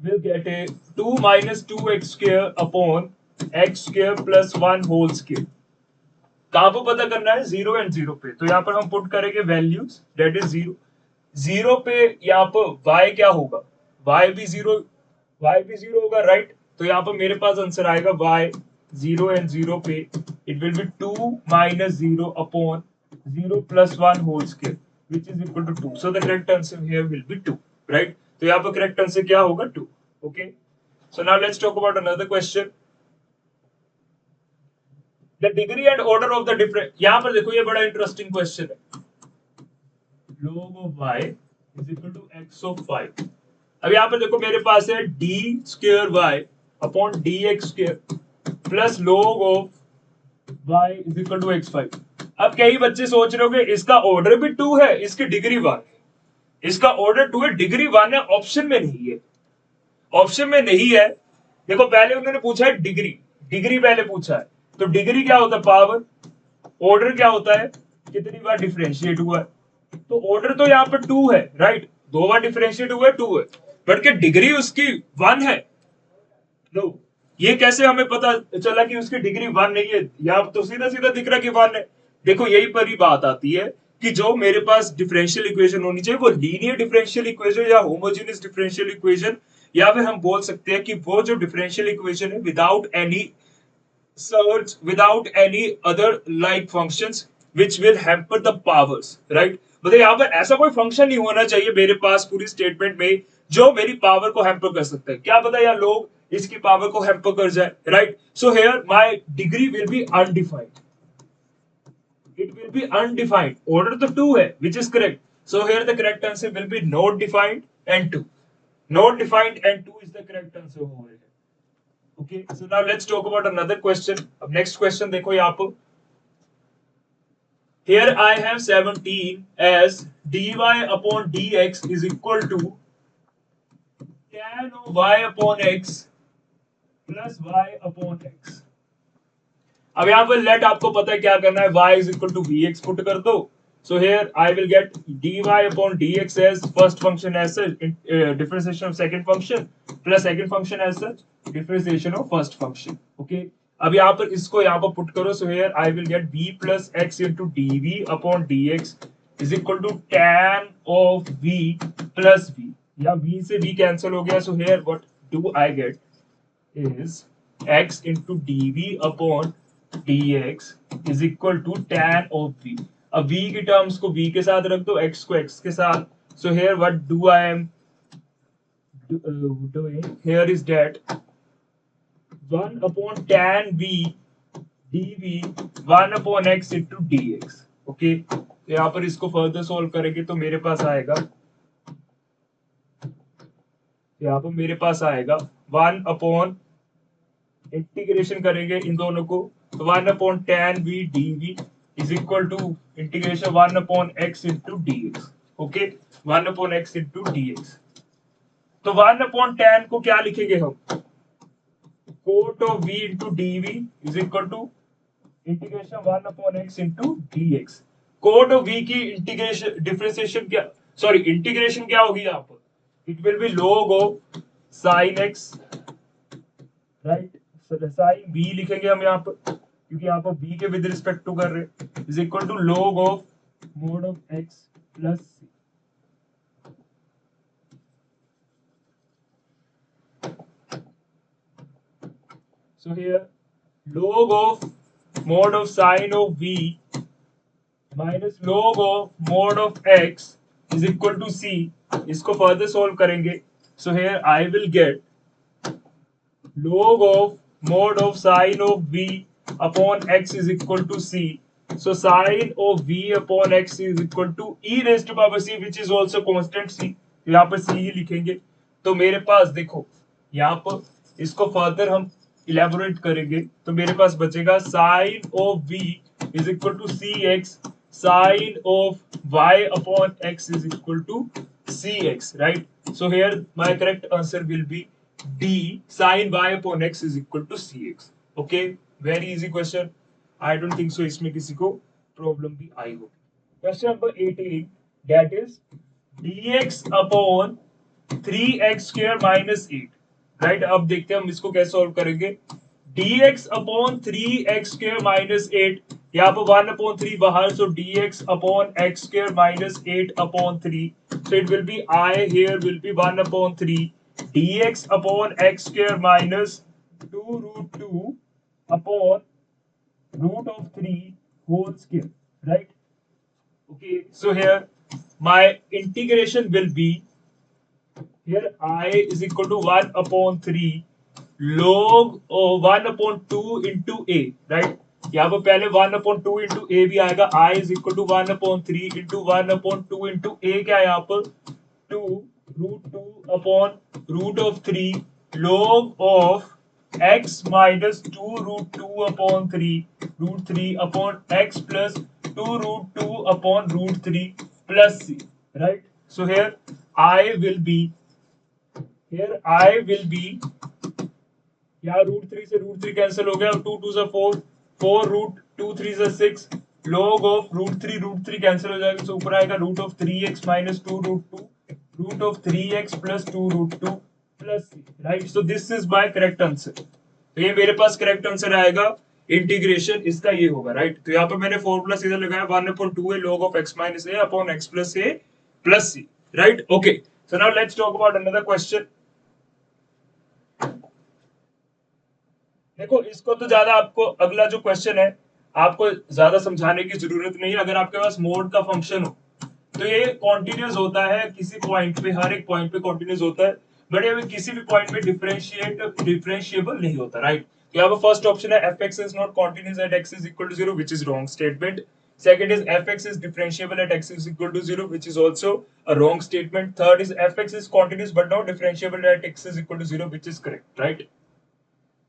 will get a 2 minus 2x square upon x square plus 1 whole square. कहाँ पर पता करना है? 0 एंड 0 पे. तो यहाँ पर हम पुट करेंगे वैल्यूज, डेट इज 0. 0 पे यहाँ पर y क्या होगा? y भी 0 होगा, राइट? तो यहाँ पर मेरे पास आंसर आएगा y 0 एंड 0 पे it will be 2 minus 0 upon 0 plus 1 whole square which is equal to 2. So the correct answer here will be 2, right? तो यहाँ पर करेक्ट आंसर क्या होगा? 2. Okay, so now let's talk about another question. The degree and order of the different. यहाँ पर देखो ये बड़ा इंटरेस्टिंग क्वेश्चन है. log of y is equal to x of 5. अब यहाँ पर देखो मेरे पास है d square y upon dx square plus log of y is equal to x5. अब कई बच्चे सोच रहे होंगे इसका ऑर्डर भी 2 है, इसकी डिग्री 1 है. इसका ऑर्डर 2 है, डिग्री 1 है, ऑप्शन में नहीं है. ऑप्शन में नहीं है. देखो पहले उन्होंने पूछा है डिग्री पहले पूछा है. तो डिग्री क्या होता है? पावर. ऑर्डर क्या होता है? कितनी बार डिफरेंशिएट हुआ है. तो ऑर्डर तो यहाँ पर 2 है, राइट? 2 बार डिफरेंशिएट हुआ है, 2 है, बट क्या डिग्री उसकी 1 है? नो. ये कैसे हमें पता चला कि उसकी डिग्री 1 नहीं है? यहाँ तो सीधा सीधा दिख रहा कि 1 है. देखो यही पर ही बात आती है कि जो मेरे पास डिफरेंशियल इक्वेशन होनी चाहिए वो लीनियर डिफरेंशियल इक्वेशन या होमोजेनियस डिफरेंशियल इक्वेशन, या फिर हम बोल सकते हैं कि वो जो डिफरेंशियल इक्वेशन है without any search, without any other like functions which will hamper the powers, right? मतलब यहाँ पर ऐसा कोई फंक्शन नहीं होना चाहिए मेरे पास पूरी स्टेटमेंट में जो मेरी पावर को हैम्पर कर सकता है. क्या पता यार लोग इसकी पावर को हैम्पर कर जाए, right? So here my degree will be undefined. It will be undefined. Order तो 2 है, which is correct. So here the correct answer will be not defined and 2. Not defined and 2 is the correct answer over here. Okay, so now let's talk about another question. अब next question देखो यहाँ पर. Here I have 17 as dy upon dx is equal to tan of y upon x plus y upon x. अब यहाँ पर लेट आपको पता है क्या करना है. y is equal to vx put कर दो. So here I will get dy upon dx as first function as such differentiation of second function plus second function as such differentiation of first function. Okay. अब यहाँ पर इसको यहाँ पर पुट करो. So here I will get v plus x into dv upon dx is equal to tan of v plus v. या v से v कैंसिल हो गया. So here what do I get is x into dv upon dx is equal to tan of v. अब v की टर्म्स को v के साथ रख दो, x को x के साथ. So here what do I am doing here is that 1 upon tan v dv 1 upon x into dx. Okay, तो यहाँ पर इसको फर्दर सॉल्व करेंगे तो मेरे पास आएगा, यहाँ पर मेरे पास आएगा 1 अपॉन, इंटीग्रेशन करेंगे इन दोनों को, तो 1 upon tan v dv is equal to integration 1 upon x into dx. Okay, 1 upon x into dx. तो 1 अपॉन tan को क्या लिखेंगे हम, cot of v into dv is equal to integration 1 upon x into dx. Cot of v की इंटीग्रेशन डिफरेंशिएशन क्या, सॉरी इंटीग्रेशन क्या होगी यहाँ पर, it will be log of sin x, right, sine v लिखेंगे हम यहाँ पर, क्योंकि यहाँ पर v के विद रिस्पेक्ट टू कर रहे, is equal to log of mod of x plus c. So here log of mod of sine of v minus log of mod of x is equal to c. इसको फर्दर सॉल्व करेंगे. So here I will get log of mod of sine of v upon x is equal to c. So sine of v upon x is equal to e raised to power c, which is also constant c. यहाँ पर c ही लिखेंगे. तो मेरे पास देखो, यहाँ पर इसको फर्दर हम इलेबोरेट करेंगे तो मेरे पास बचेगा sine of v is equal to c x, sine of y upon x is equal to c x, right. So here my correct answer will be d sine y upon x is equal to c x. Okay, very easy question. I don't think so इसमें किसी को प्रॉब्लम भी आई होगी. Question number 18, that is dx upon 3x square minus 8. Right, अब देखते हैं हम इसको कैसे सॉल्व करेंगे. dx upon 3x square minus 8, यहाँ पर 1 अपॉन 3 बाहर, सो dx upon x square minus 8 upon 3, so it will B I here will be 1 upon 3 dx upon x square minus 2 root 2 upon root of 3 whole square, right? Okay, so here my integration will be, here I is equal to 1 upon 3 log 1 upon 2 into a, right? यहाँ पर पहले 1 upon 2 into a भी आएगा. I is equal to 1 upon 3 into 1 upon 2 into a, क्या है यहाँ पर 2 root 2 upon root of 3 log of x minus 2 root 2 upon 3 root 3 upon x plus 2 root 2 upon root 3 plus c, right? So here I will be, यहाँ रूट 3 से रूट 3 कैंसिल हो गया, 2 2 से 4, 4 रूट 2 3 से 6, log ऑफ रूट 3 कैंसिल हो जाएगा, तो ऊपर आएगा root of 3x minus 2 root 2 root of 3x plus 2 root 2 plus c, right. So this is my correct answer. तो ये मेरे पास करेक्ट आंसर आएगा, इंटीग्रेशन इसका ये होगा, राइट. तो यहाँ पर मैंने फॉर्मूला सीधा लगाया, 1/2 है log of x minus a upon x plus a plus c, right. Okay, so now let's talk about another question. देखो, इसको तो ज्यादा आपको, अगला जो क्वेश्चन है आपको ज्यादा समझाने की जरूरत नहीं है. अगर आपके पास मोड का फंक्शन हो तो ये कॉन्टिन्यूस होता है किसी पॉइंट पे, हर एक पॉइंट पे कॉन्टिन्यूस होता है, बट ये किसी भी पॉइंट पे डिफरेंशिएबल नहीं होता, राइट. यहाँ पर फर्स्ट ऑप्शन है fx is not continuous at x is equal to 0, which is wrong statement. Second is fx is differentiable at x is equal to 0, which is also a wrong statement. Third is fx is continuous but not differentiable at x is equal to 0, which is correct, right.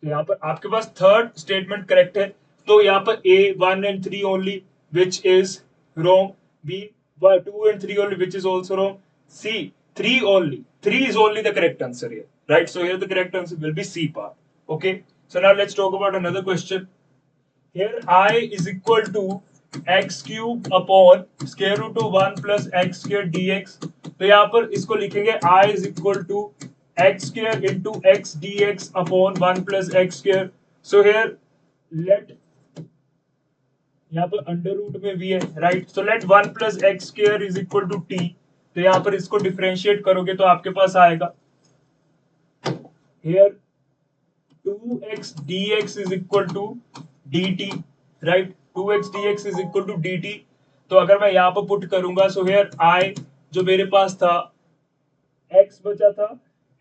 तो यहाँ पर आपके पास थर्ड स्टेटमेंट करेक्ट है, तो यहाँ पर A 1 and 3 only which is wrong, B 2 and 3 only which is also wrong, C 3 only, 3 is only the correct answer here, right. So here the correct answer will be C part. Okay, so now let's talk about another question. Here I is equal to x cube upon square root of 1 plus x square dx. तो यहाँ पर इसको लिखेंगे I is equal to x square into x dx upon 1 plus x square. So here let, यहाँ पर अंडर रूट में v है, right. So let 1 plus x square is equal to t. तो यहाँ पर इसको डिफरेंशिएट करोगे तो आपके पास आएगा here 2x dx is equal to dt, right. 2x dx is equal to dt. तो अगर मैं यहाँ पर पुट करूंगा, सो here I जो मेरे पास था x बचा था,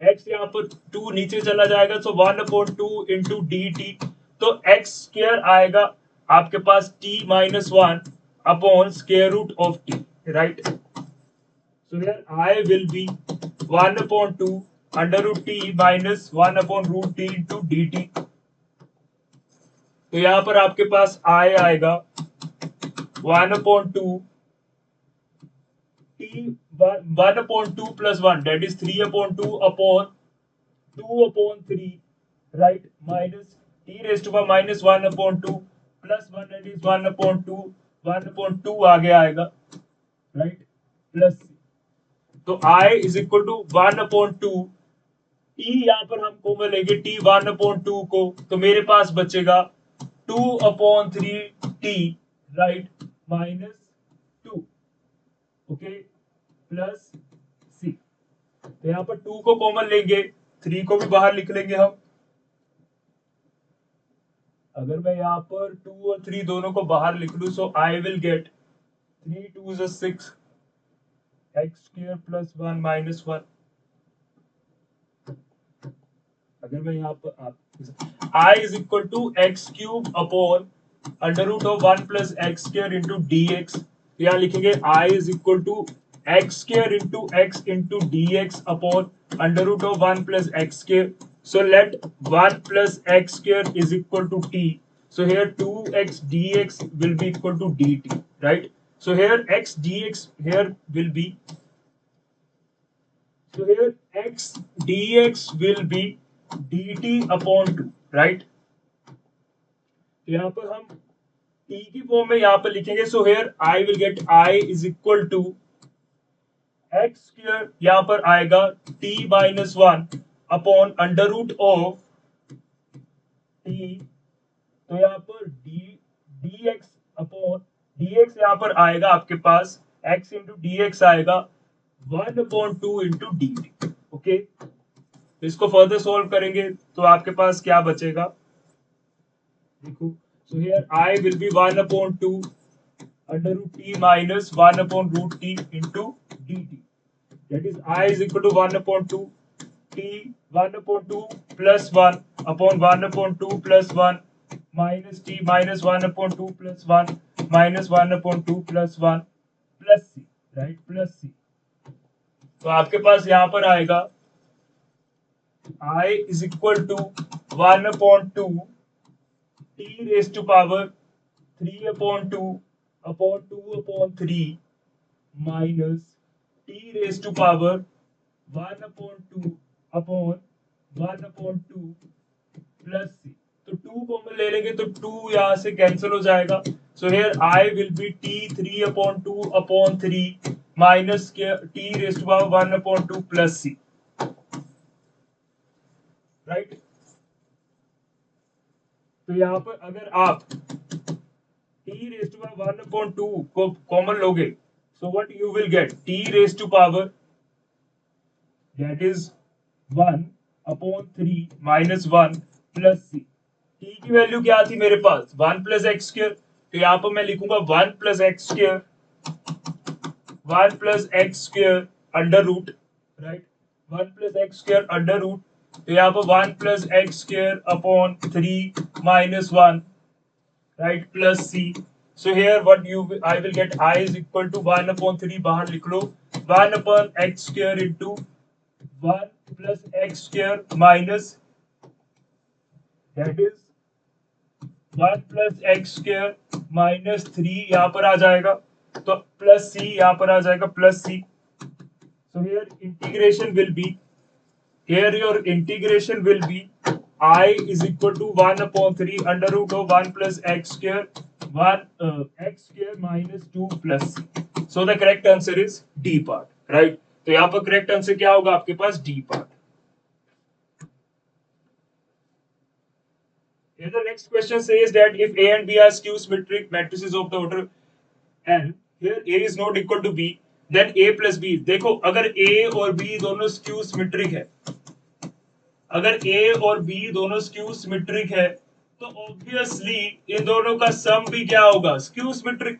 x यहाँ पर 2 नीचे चला जाएगा, सो 1/2 इंटू डी टी, तो x स्क्वायर आएगा आपके पास t minus 1 upon square root of t, right. So here I will be 1/2 under root t minus 1 upon root t into d t. तो यहां पर आपके पास I आएगा 1/2 t 1/2 plus 1 that is 3/2 upon 2/3, right, minus t raised to power minus 1/2 plus 1 that is 1/2, 1/2 आगे आएगा, right, plus तो I is equal to 1/2 t, यहाँ पर हम कॉमन लेंगे t 1/2 को, तो मेरे पास बचेगा 2/3 t, right, minus 2, okay, plus c। तो यहाँ पर 2 को कॉमन लेंगे, 3 को भी बाहर लिख लेंगे हम। अगर मैं यहाँ पर 2 और 3 दोनों को बाहर लिख लूं, so I will gate 3 2 is 6 x square plus 1 minus 1। अगर मैं यहाँ पर I is equal to x cube upon under root of 1 plus x square into dx। यहाँ लिखेंगे I is equal to x square into x into dx upon under root of 1 plus x square। So let 1 plus x square is equal to t। So here 2x dx will be equal to dt, right? So here x dx here will be, so here x dx will be dt upon 2, right? तो यहाँ पर हम t की फॉर्म में यहाँ पर लिखेंगे, so here I will get I is equal to x square, यहाँ पर आएगा t minus 1 upon under root of t, तो यहाँ पर dx अपॉन dx यहाँ पर आएगा आपके पास x इंटू dx आएगा 1/2 इंटू dt, ओके। इसको फर्दर सॉल्व करेंगे तो आपके पास क्या बचेगा, देखो, so here I will be 1/2 under root t minus 1 upon root t into dt, that is I is equal to 1/2 t 1/2 plus 1 upon 1/2 plus 1 minus t minus 1/2 plus 1 minus 1/2 plus 1 plus c, right, plus c। तो आपके पास यहाँ पर आएगा I is equal to 1/2 t raised to power 3/2 upon 2/3 minus t raised to power 1/2 upon 1/2 plus c। तो 2 कॉमन ले लेंगे तो 2 यहाँ से कैंसिल हो जाएगा, सो here I will be t 3/2 upon 3 minus t raised to power 1/2 plus c, right. तो यहाँ पर अगर आप t raised to power 1/2 को कॉमन लोगे, so what you will get, t raised to power that is 1/3 minus 1 plus c। t की वैल्यू क्या थी मेरे पास 1 plus x square, तो यहाँ पर मैं लिखूंगा 1 plus x square 1 plus x square under root, right, 1 plus x square under root, तो यहाँ पर 1 plus x square upon 3 minus 1, right, plus c। So here what I will get I is equal to 1/3 बाहर लिख लो, 1 upon x square into 1 plus x square minus that is 1 plus x square minus 3 यहाँ पर आ जाएगा, तो plus c यहाँ पर आ जाएगा plus c। So here integration will be, here your integration will be I is equal to 1/3 under root of 1 plus x square 1 x square minus 2 plus c। So the correct answer is D part, right? तो यहाँ पर correct answer क्या होगा आपके पास D part। Here the next question says that if A and B are skew symmetric matrices of the order n, here A is not equal to B, then A plus B। देखो अगर A और B दोनों skew symmetric है, अगर A और B दोनों स्क्यू सिमेट्रिक है, तो ऑब्वियसली इन दोनों का सम भी क्या होगा, स्क्यू सिमेट्रिक,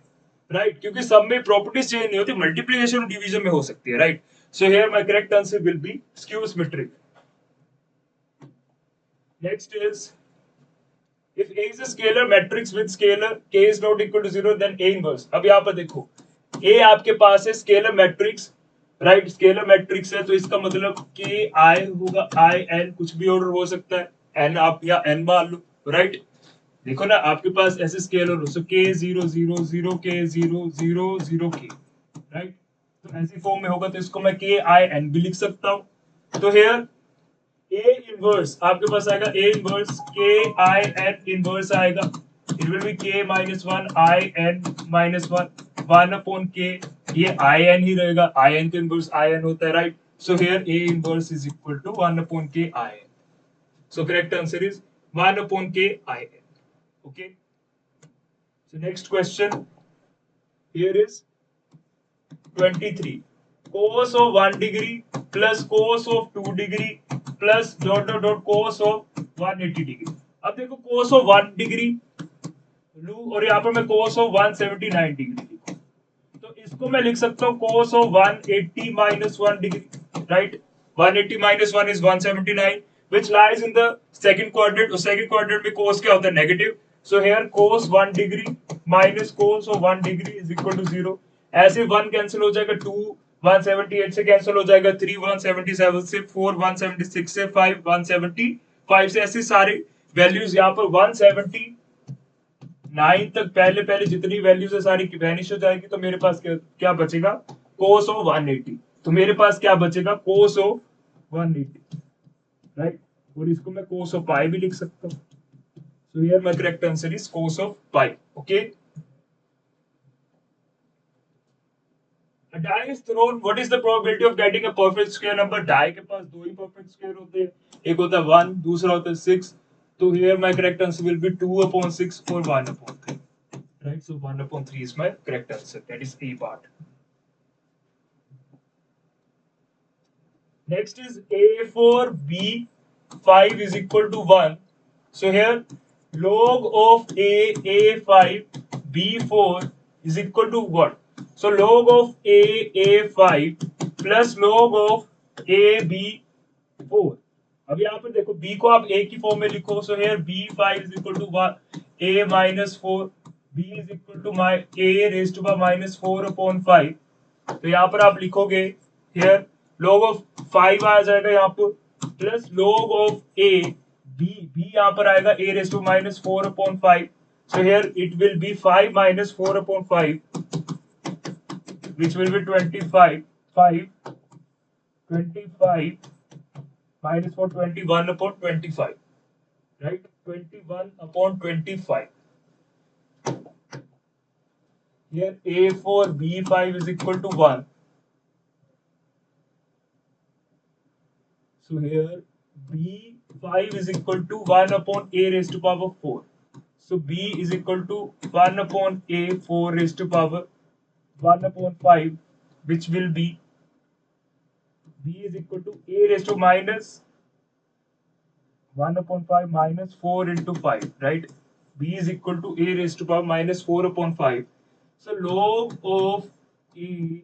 राइट, क्योंकि सम में प्रॉपर्टीज चेंज नहीं होती, मल्टीप्लिकेशन और डिवीजन में हो सकती है, right. So here my correct answer will B skew symmetric. Next is, if A is a scalar matrix with scalar k is not equal to 0, then A inverse. अब यहाँ पर देखो, A आपके पास है scalar matrix, right, scalar matrix है, तो इसका मतलब k i होगा, i n कुछ भी ऑर्डर हो सकता है, n आप या n मान लो, राइट। देखो ना, आपके पास ऐसे स्केलर हो, सो k 0 0 0 k 0 0 0 k, राइट। तो ऐसी फॉर्म में होगा तो इसको मैं k i n भी लिख सकता हूँ। तो हेयर A inverse आपके पास आएगा, A inverse k I n inverse आएगा, it will be k minus 1 I n minus 1 upon k, ये I n ही रहेगा, I n का inverse I n होता है, right. So here A inverse is equal to 1 upon k I n. So correct answer is 1 upon k I n. Okay. So next question here is 23. Cos of 1 degree plus cos of 2 degree plus dot dot dot cos of 180 degree. अब देखो cos of 1 degree लू और यहाँ पर मैं cos of 179 डिग्री लिखूं, तो इसको मैं लिख सकता हूँ cos of 180 minus 1 degree, right? 180 minus 1 is 179, which lies in the second quadrant. और second quadrant में cos क्या होता है? Negative. So here cos 1 degree minus cos of 1 degree is equal to 0. ऐसे 1 कैंसिल हो जाएगा, 2 178 से कैंसिल हो जाएगा, 3 177 से, 4 176 से, 5 175 से, ऐसे सारे वैल्यूज यहाँ पर 179 तक पहले पहले जितनी वैल्यूज है सारी वैनिश हो जाएगी। तो मेरे पास क्या बचेगा? cos of 180। तो मेरे पास क्या बचेगा? cos of 180, right. और इसको मैं cos of pi भी लिख सकता हूँ। So here my correct answer is cos of pi. Okay. A die is thrown. What is the probability of getting a perfect square number? Die के पास दो ही perfect square होते हैं, एक होता है 1, दूसरा होता है 6. तो here my correct answer will be 2 upon 6 or 1 upon 3. Right. So 1 upon 3 is my correct answer. That is A part. Next is A for B5 is equal to 1. So here log of A5 B4 is equal to what? So log of A5 plus log of AB4. अब यहाँ पर देखो B को आप A की फॉर्म में लिखो. So here B5 is equal to 1 A minus 4, B is equal to my A raised to power minus 4 upon 5. तो यहाँ पर आप लिखोगे here log of 5 आ जाएगा यहाँ पर plus log of A B यहाँ पर आएगा A raised to minus 4 upon 5. So here it will be 5 minus 4 upon 5, which will be 25. 25 minus 4, 21 upon 25, right? 21 upon 25. Here A for B5 is equal to 1. So here B5 is equal to 1 upon A raised to power 4. So B is equal to 1 upon A 4 raised to power 1 upon 5, which will be B is equal to A raised to minus 1 upon 5 minus 4 into 5, right? B is equal to A raised to power minus 4 upon 5. So log of A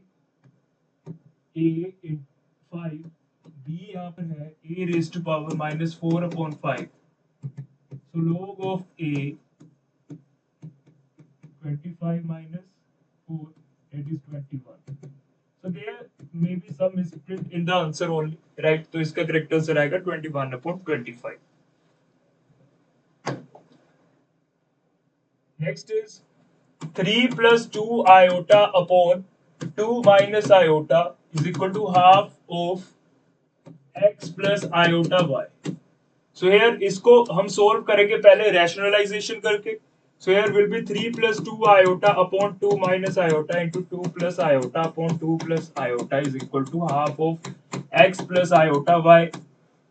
in 5, B यहाँ पर है A raised to power minus 4 upon 5. So log of A 25 minus 4, that is 21. So there may be some misprint in the answer only, right? तो इसका correct answer आएगा 21 upon 25. Next is 3 plus 2 iota upon 2 minus iota is equal to half of x plus iota y. So here इसको हम solve करेंगे पहले rationalization करके. So here will be 3 plus 2 iota upon 2 minus iota into 2 plus iota upon 2 plus iota is equal to half of x plus iota y.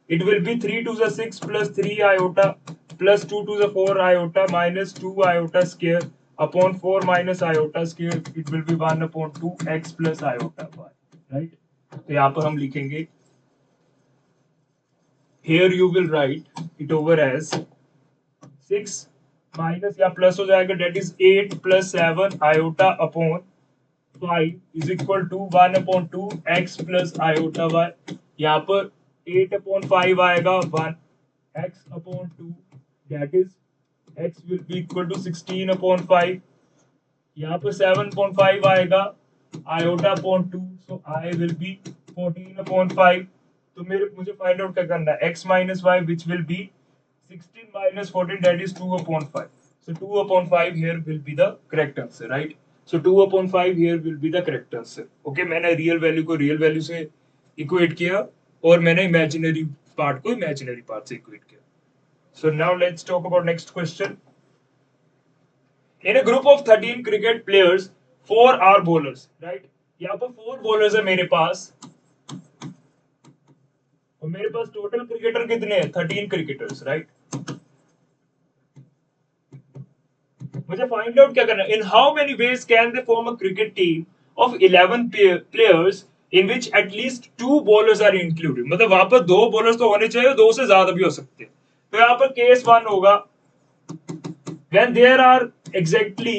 It will be 3 to the 6 plus 3 iota plus 2 to the 4 iota minus 2 iota square upon 4 minus iota square. It will be 1 upon 2 x plus iota y. Right? तो यहाँ पर हम लिखेंगे, here you will write it over as 6 minus या प्लस हो जाएगा, that is 8 plus 7 iota upon 5 is equal to 1 upon 2 x plus iota y. यहाँ पर 8 upon 5 आएगा 1 x upon 2, that is x will be equal to 16 upon 5. यहाँ पर 7.5 आएगा iota upon 2, so I will be 14 upon 5. तो मुझे फाइंड आउट क्या करना है, x minus y which will be 16 minus 14, that is 2 upon 5. So 2 upon 5 here will be the correct answer, right? So 2 upon 5 here will be the correct answer. Okay, मैंने रियल वैल्यू को रियल वैल्यू से इक्वेट किया और मैंने इमेजिनरी पार्ट को इमेजिनरी पार्ट से इक्वेट किया. So now let's talk about next question. In a group of 13 cricket players, 4 are bowlers, right? यहाँ पर 4 bowlers है मेरे पास और मेरे पास टोटल क्रिकेटर कितने हैं, 13 क्रिकेटर्स, राइट? मुझे फाइंड आउट क्या करना है, in how many ways can they form a cricket team of 11 players in which at least 2 bowlers are included. मतलब वहां पर 2 बॉलर्स तो होने चाहिए, 2 से ज्यादा भी हो सकते हैं. तो यहाँ पर केस 1 होगा when there are exactly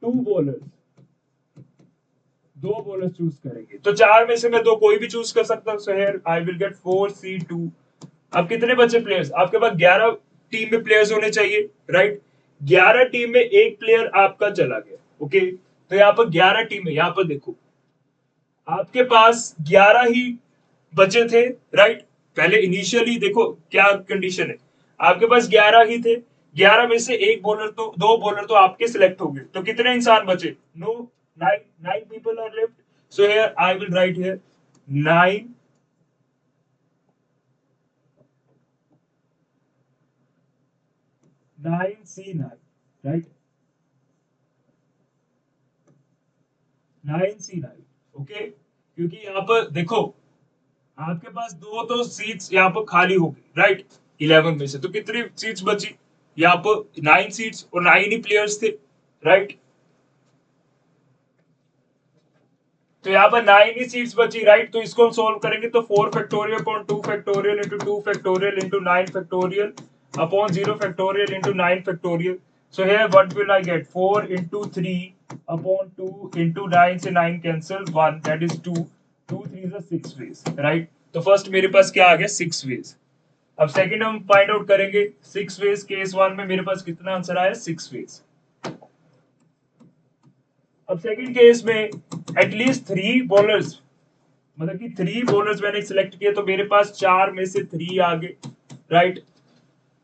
2 bowlers, 2 bowler choose करेंगे. तो 4 में से मैं 2 कोई भी चूज कर सकता हूं. सो here I will gate 4C2. अब कितने बचे प्लेयर्स, आपके पास 11 टीम में प्लेयर्स होने चाहिए, राइट? 11 टीम में एक प्लेयर आपका चला गया. ओके, तो यहाँ पर 11 टीम है. यहाँ पर देखो आपके पास 11 ही बचे थे, राइट? पहले इनिशियली देखो क्या कंडीशन है, आपके पास 11 ही थे. 11 में से एक बॉलर तो 2 बॉलर तो आपके सिलेक्ट हो गए. तो कितने इंसान बचे, no 9 people are left. So here I will write here 9 9C9, right? 9C9. Okay, क्योंकि यहाँ पर देखो आपके पास 2 तो सीट्स यहाँ पर खाली हो गई, राइट? 11 में से तो कितनी सीट्स बची, यहाँ पर 9 सीट्स और 9 ही प्लेयर्स थे, राइट? तो यहाँ पर 9 ही सीट्स बची, राइट? तो इसको हम सोल्व करेंगे तो 4 factorial upon 2 factorial into 2 factorial into 9 factorial upon 0 factorial into 9 factorial. So here what will I get, 4 into 3 upon 2 into 9 से 9 cancel 1, that is 2. 2 3 is 6 ways, right? तो फर्स्ट मेरे पास क्या आ गया, 6 ways. अब सेकंड हम फाइंड आउट करेंगे 6 ways. केस 1 में मेरे पास कितना आंसर आया, 6 ways. अब सेकंड केस में एटलीस्ट 3 बॉलर्स, मतलब कि 3 बॉलर्स मैंने सिलेक्ट किए तो मेरे पास 4 में से 3 आ गए, राइट?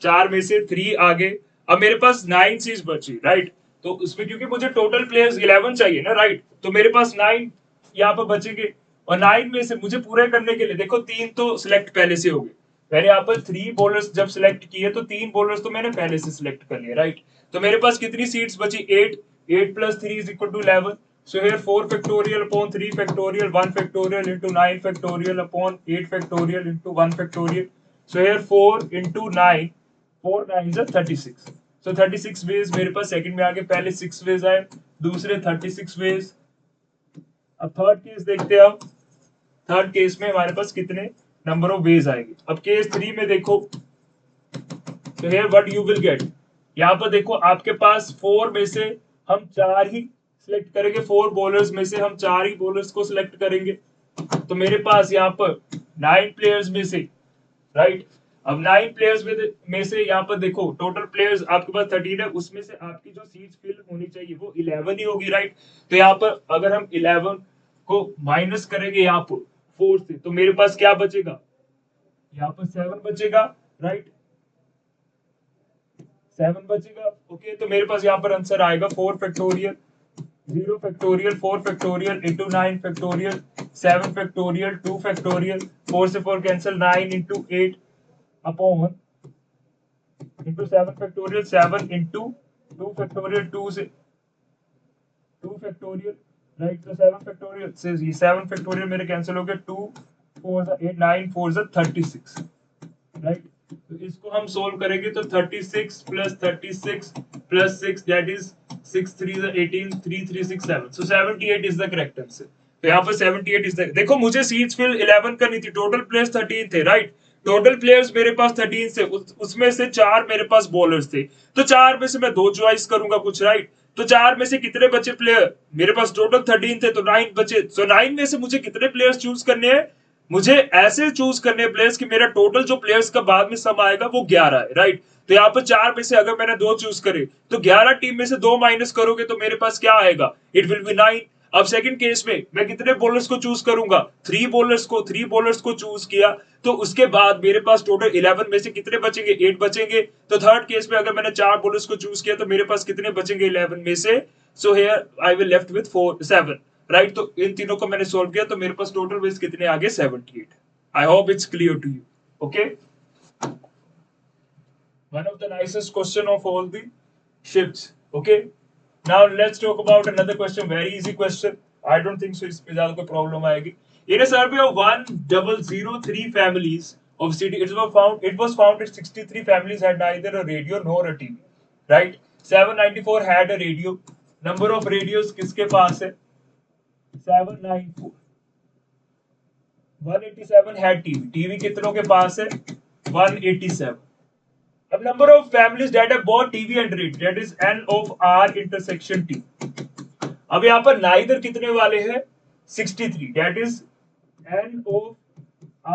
4 में से 3 आ गए. अब मेरे पास 9 सीट्स बची, राइट? तो उसमें क्योंकि मुझे टोटल प्लेयर्स 11 चाहिए ना, राइट? तो मेरे पास 9 यहाँ पर बचेंगे और 9 में से मुझे पूरे करने के लिए देखो 3 तो सिलेक्ट पहले से हो गए. मैंने यहाँ पर 3 बॉलर्स जब सिलेक्ट किए तो 3 बॉलर्स तो मैंने पहले से सिलेक्ट कर लिए, राइट? तो मेरे पास कितनी सीट्स बची, 8. 8 plus 3 is equal to 11. So here 4 factorial upon 3 factorial 1 factorial into 9 factorial upon 8 factorial into 1 factorial. So here 4 into 9, 4 9 is 36. So 36 ways मेरे पास सेकंड में आगे, पहले 6 ways आए, दूसरे 36 ways. अब थर्ड केस देखते हैं. अब थर्ड केस में हमारे पास कितने नंबर ऑफ वेज आएंगे. अब केस 3 में देखो, तो here what you will get, यहाँ पर देखो आपके पास 4 में से हम 4 ही सिलेक्ट करेंगे, 4 बॉलर्स में से हम 4 ही बॉलर्स को सिलेक्ट करेंगे. तो मेरे पास यहाँ पर 9 प्लेयर्स में से, राइट? अब 9 प्लेयर्स में से यहाँ पर देखो टोटल प्लेयर्स आपके पास 13 है, उसमें से आपकी जो सीट्स फिल होनी चाहिए वो 11 ही होगी, राइट? तो यहाँ पर अगर हम 11 को माइनस करेंगे यहाँ पर 4 से, तो मेरे पास क्या बचेगा, यहाँ पर 7 बचेगा, राइट? 7 बचेगा. ओके, तो मेरे पास यहाँ पर आंसर आएगा 4 factorial 0 factorial 4 factorial into 9 factorial 7 factorial 2 factorial 4 से 4 cancel 9 into 8 upon into 7 factorial 7 into 2 factorial 2 से 2 फैक्टोरियल, राइट? तो 7 फैक्टोरियल से 7 फैक्टोरियल मेरे कैंसिल हो गए, 2 4 8 9 4 36, राइट? तो इसको हम सोल्व करेंगे तो 36 plus 36 plus 6, that is 6 3 18 3 3 6 7. So 78 is the correct answer. तो यहाँ पर 78 इज द, देखो मुझे सीट्स फिल 11 करनी थी, टोटल प्लेयर्स 13 थे, राइट? टोटल प्लेयर्स मेरे पास 13 से उसमें से 4 मेरे पास बॉलर्स थे, तो 4 में से मैं 2 चॉइस करूंगा कुछ, राइट? तो 4 में से कितने बचे प्लेयर, मेरे पास टोटल 13 थे तो 9 बचे. सो 9 में से मुझे कितने प्लेयर्स चूज करने हैं, मुझे ऐसे चूज करने प्लेयर्स कि मेरा टोटल जो प्लेयर्स का बाद में सम आएगा वो 11 है, राइट। तो यहाँ पर 4 में से अगर मैंने 2 चूज करे तो 11 टीम में से 2 माइनस करोगे तो मेरे पास क्या आएगा, इट विल बी 9। अब सेकंड केस में मैं कितने बॉलर्स को चूज करूंगा, 3 बॉलर्स को चूज किया, तो उसके बाद मेरे पास टोटल 11 में से कितने बचेंगे, 8 बचेंगे। तो थर्ड केस में अगर मैंने 4 बॉलर्स को चूज किया तो मेरे पास कितने बचेंगे 11 में से, सो here I will left with 7, right. तो इन तीनों को मैंने सोल्व किया तो मेरे पास टोटल वेज कितने आ गए, 78। I hope it's clear to you. Okay, one of the nicest question of all the shifts. Okay, now let's talk about another question. Very easy question. I don't think so इसमें ज्यादा कोई problem आएगी. In a survey of 1003 families of city, it was found that 63 families had neither a radio nor a TV. Right? 794 had a radio. Number of radios किसके पास है? 794. 187 had TV. TV कितनों के पास है? 187. अब number of families that have bought TV and radio, that is N of R intersection T. अब यहाँ पर neither कितने वाले हैं, 63, that is N of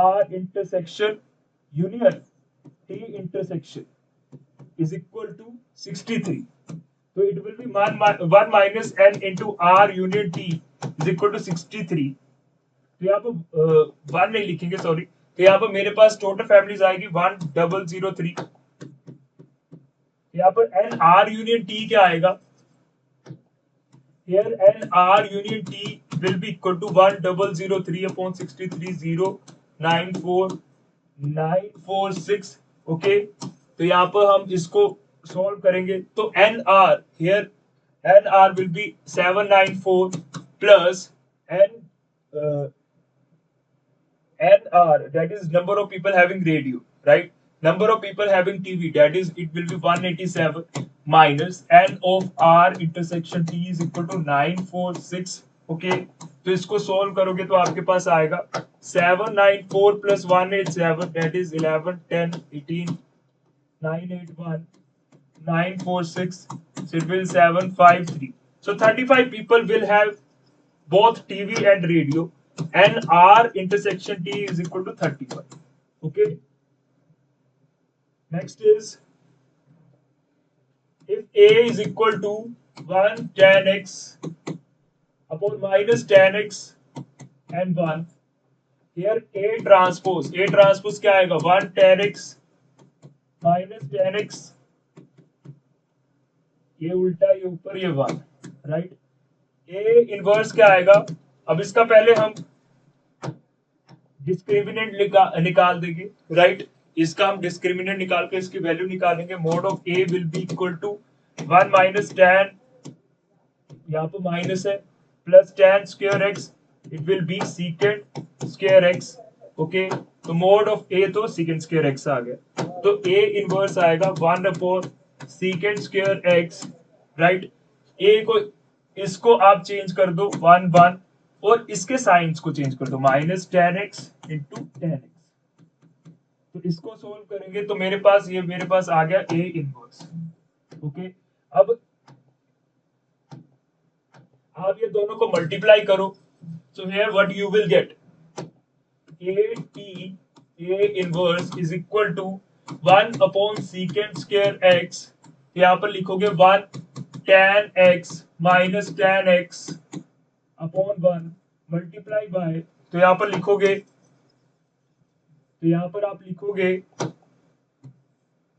R intersection union T intersection is equal to 63. So it will be 1 minus N into R union T is equal to 63. तो यहाँ पर 1 नहीं लिखेंगे, सॉरी। तो यहाँ पर मेरे पास टोटल फैमिलीज आएगी 1003। यहाँ पर एन आर यूनियन टी क्या आएगा, here N R union t will be equal to 1003 upon 63 09496। Okay, तो यहाँ पर हम इसको सॉल्व करेंगे तो N R, here N R will be 794 plus NR, that is number of people having radio, right? Number of people having TV, that is it will be 187 minus N of R intersection T is equal to 946. Okay, तो इसको solve करोगे तो आपके पास आएगा 794 plus 187, that is 11 10 18 981 946. So it will 753. So 35 people will have both TV and radio, and R intersection T is equal to 35. Okay. Next is, if A is equal to 1 tan x upon minus tan x and 1, here A transpose क्या आएगा, 1 tan x minus tan x, ये उल्टा ये ऊपर ये 1, राइट। A इनवर्स क्या आएगा, अब इसका पहले हम डिस्क्रिमिनेंट निकाल देंगे, राइट। इसका हम डिस्क्रिमिनेंट निकाल के इसकी वैल्यू निकालेंगे। Mod of A will be equal to 1 minus tan, यहाँ पे माइनस है, plus tan square x, it will be secant square x. Okay, तो मोड ऑफ ए तो सीकेंट स्क्वायर एक्स आ गया, तो ए इनवर्स आएगा 1 upon secant square x, right. A को इसको आप चेंज कर दो 1 1 और इसके साइंस को चेंज कर दो, minus ten x into ten x. तो इसको सोल्व करेंगे तो मेरे पास आ गया ए इनवर्स। ओके, अब आप ये दोनों को मल्टीप्लाई करो, so here what you will get, A inverse is equal to 1 upon secant square x, यहाँ पर लिखोगे 1 tan x minus tan x upon 1 multiply by, तो यहां पर लिखोगे, तो यहां पर आप लिखोगे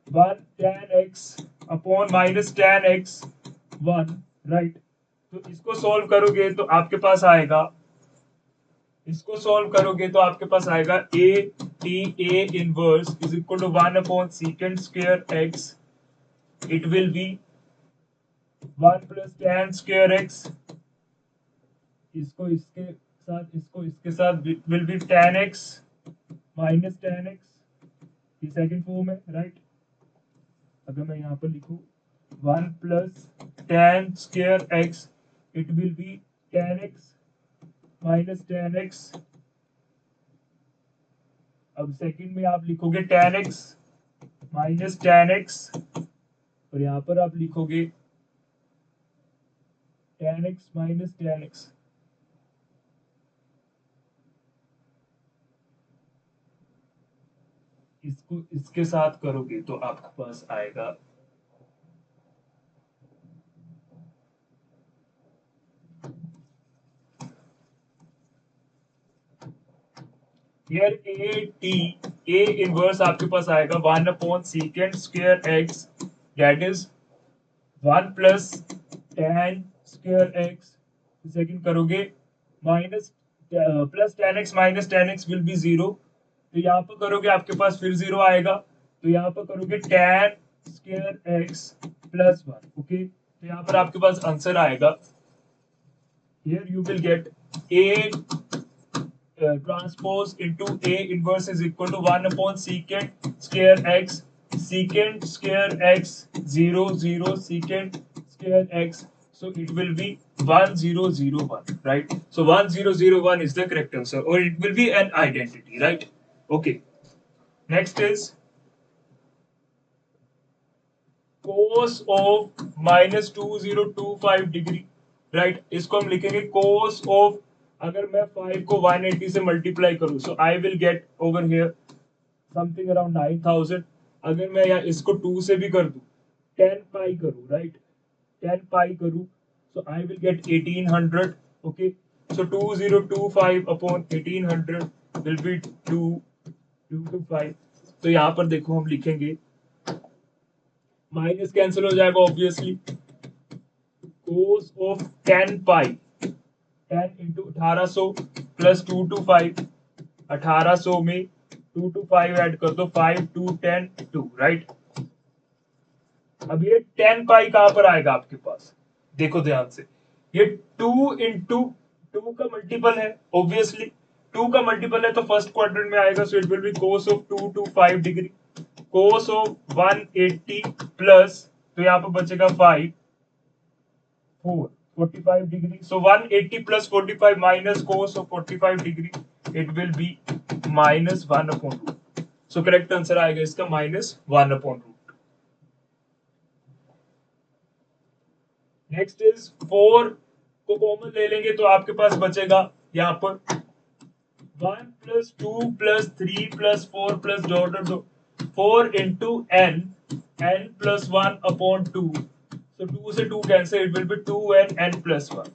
1 tan x upon minus tan x 1, right. तो इसको सॉल्व करोगे तो आपके पास आएगा, इसको सॉल्व करोगे तो आपके पास आएगा A T A inverse is equal to 1 upon secant square x, it will be 1 plus tan square x, इसको इसके साथ will be tan x minus tan x, ये सेकंड फॉर्म है, राइट। अगर मैं यहाँ पर लिखूं 1 plus tan square x, it will be tan x minus tan x। अब सेकंड में आप लिखोगे tan x minus tan x और यहाँ पर आप लिखोगे tan x minus tan x। इसको इसके साथ करोगे तो आपके पास आएगा हियर ए इनवर्स आपके पास आएगा 1 upon secant square x, that is 1 plus tan square x. Second करोगे minus plus tan x minus tan x will be 0, तो यहाँ पर करोगे आपके पास फिर 0 आएगा, तो यहाँ पर करोगे tan square x plus 1। Okay, तो यहाँ पर आपके पास आंसर आएगा, here you will get a transpose into A inverse is equal to 1 upon secant square x, secant square x 0 0 secant square x, so it will be 1001, right? So 1001 is the correct answer, or it will be an identity, right? Okay, next is cos of minus 2025 degree, right? इसको हम लिखेंगे cos of, अगर मैं 5 को 180 से मल्टीप्लाई करूं, so I will get over here something around 9000। अगर मैं यहाँ इसको 2 से भी कर दूं, 10 पाई करूं, राइट, 10 पाई करूं, so I will get 1800। Okay, so 2025 upon 1800 will be 225। तो यहाँ पर देखो हम लिखेंगे, माइनस कैंसिल हो जाएगा obviously, cos of 10 pi 10 into 1800 plus 225, 1800 में 225 ऐड कर दो, 5 2 10 2, राइट? अब ये 10 पाई कहां पर आएगा आपके पास, देखो ध्यान से, ये 2 इंटू 2 का मल्टीपल है, ऑब्वियसली 2 का मल्टीपल है तो फर्स्ट क्वाड्रेंट में आएगा, so it will be cos of 225 degree, cos of 180 plus, तो यहाँ पर बचेगा 5 4 45 degree, so 180 plus 45 minus cos of 45 degree, it will be minus 1 upon root. So correct answer आएगा इसका minus 1 upon root. Next is 4 को कॉमन ले लेंगे तो आपके पास बचेगा यहाँ पर 1 plus 2 plus 3 plus 4 plus dot dot 4 into n plus 1 upon 2, so 2 से 2 cancel, it will B 2n n plus 1,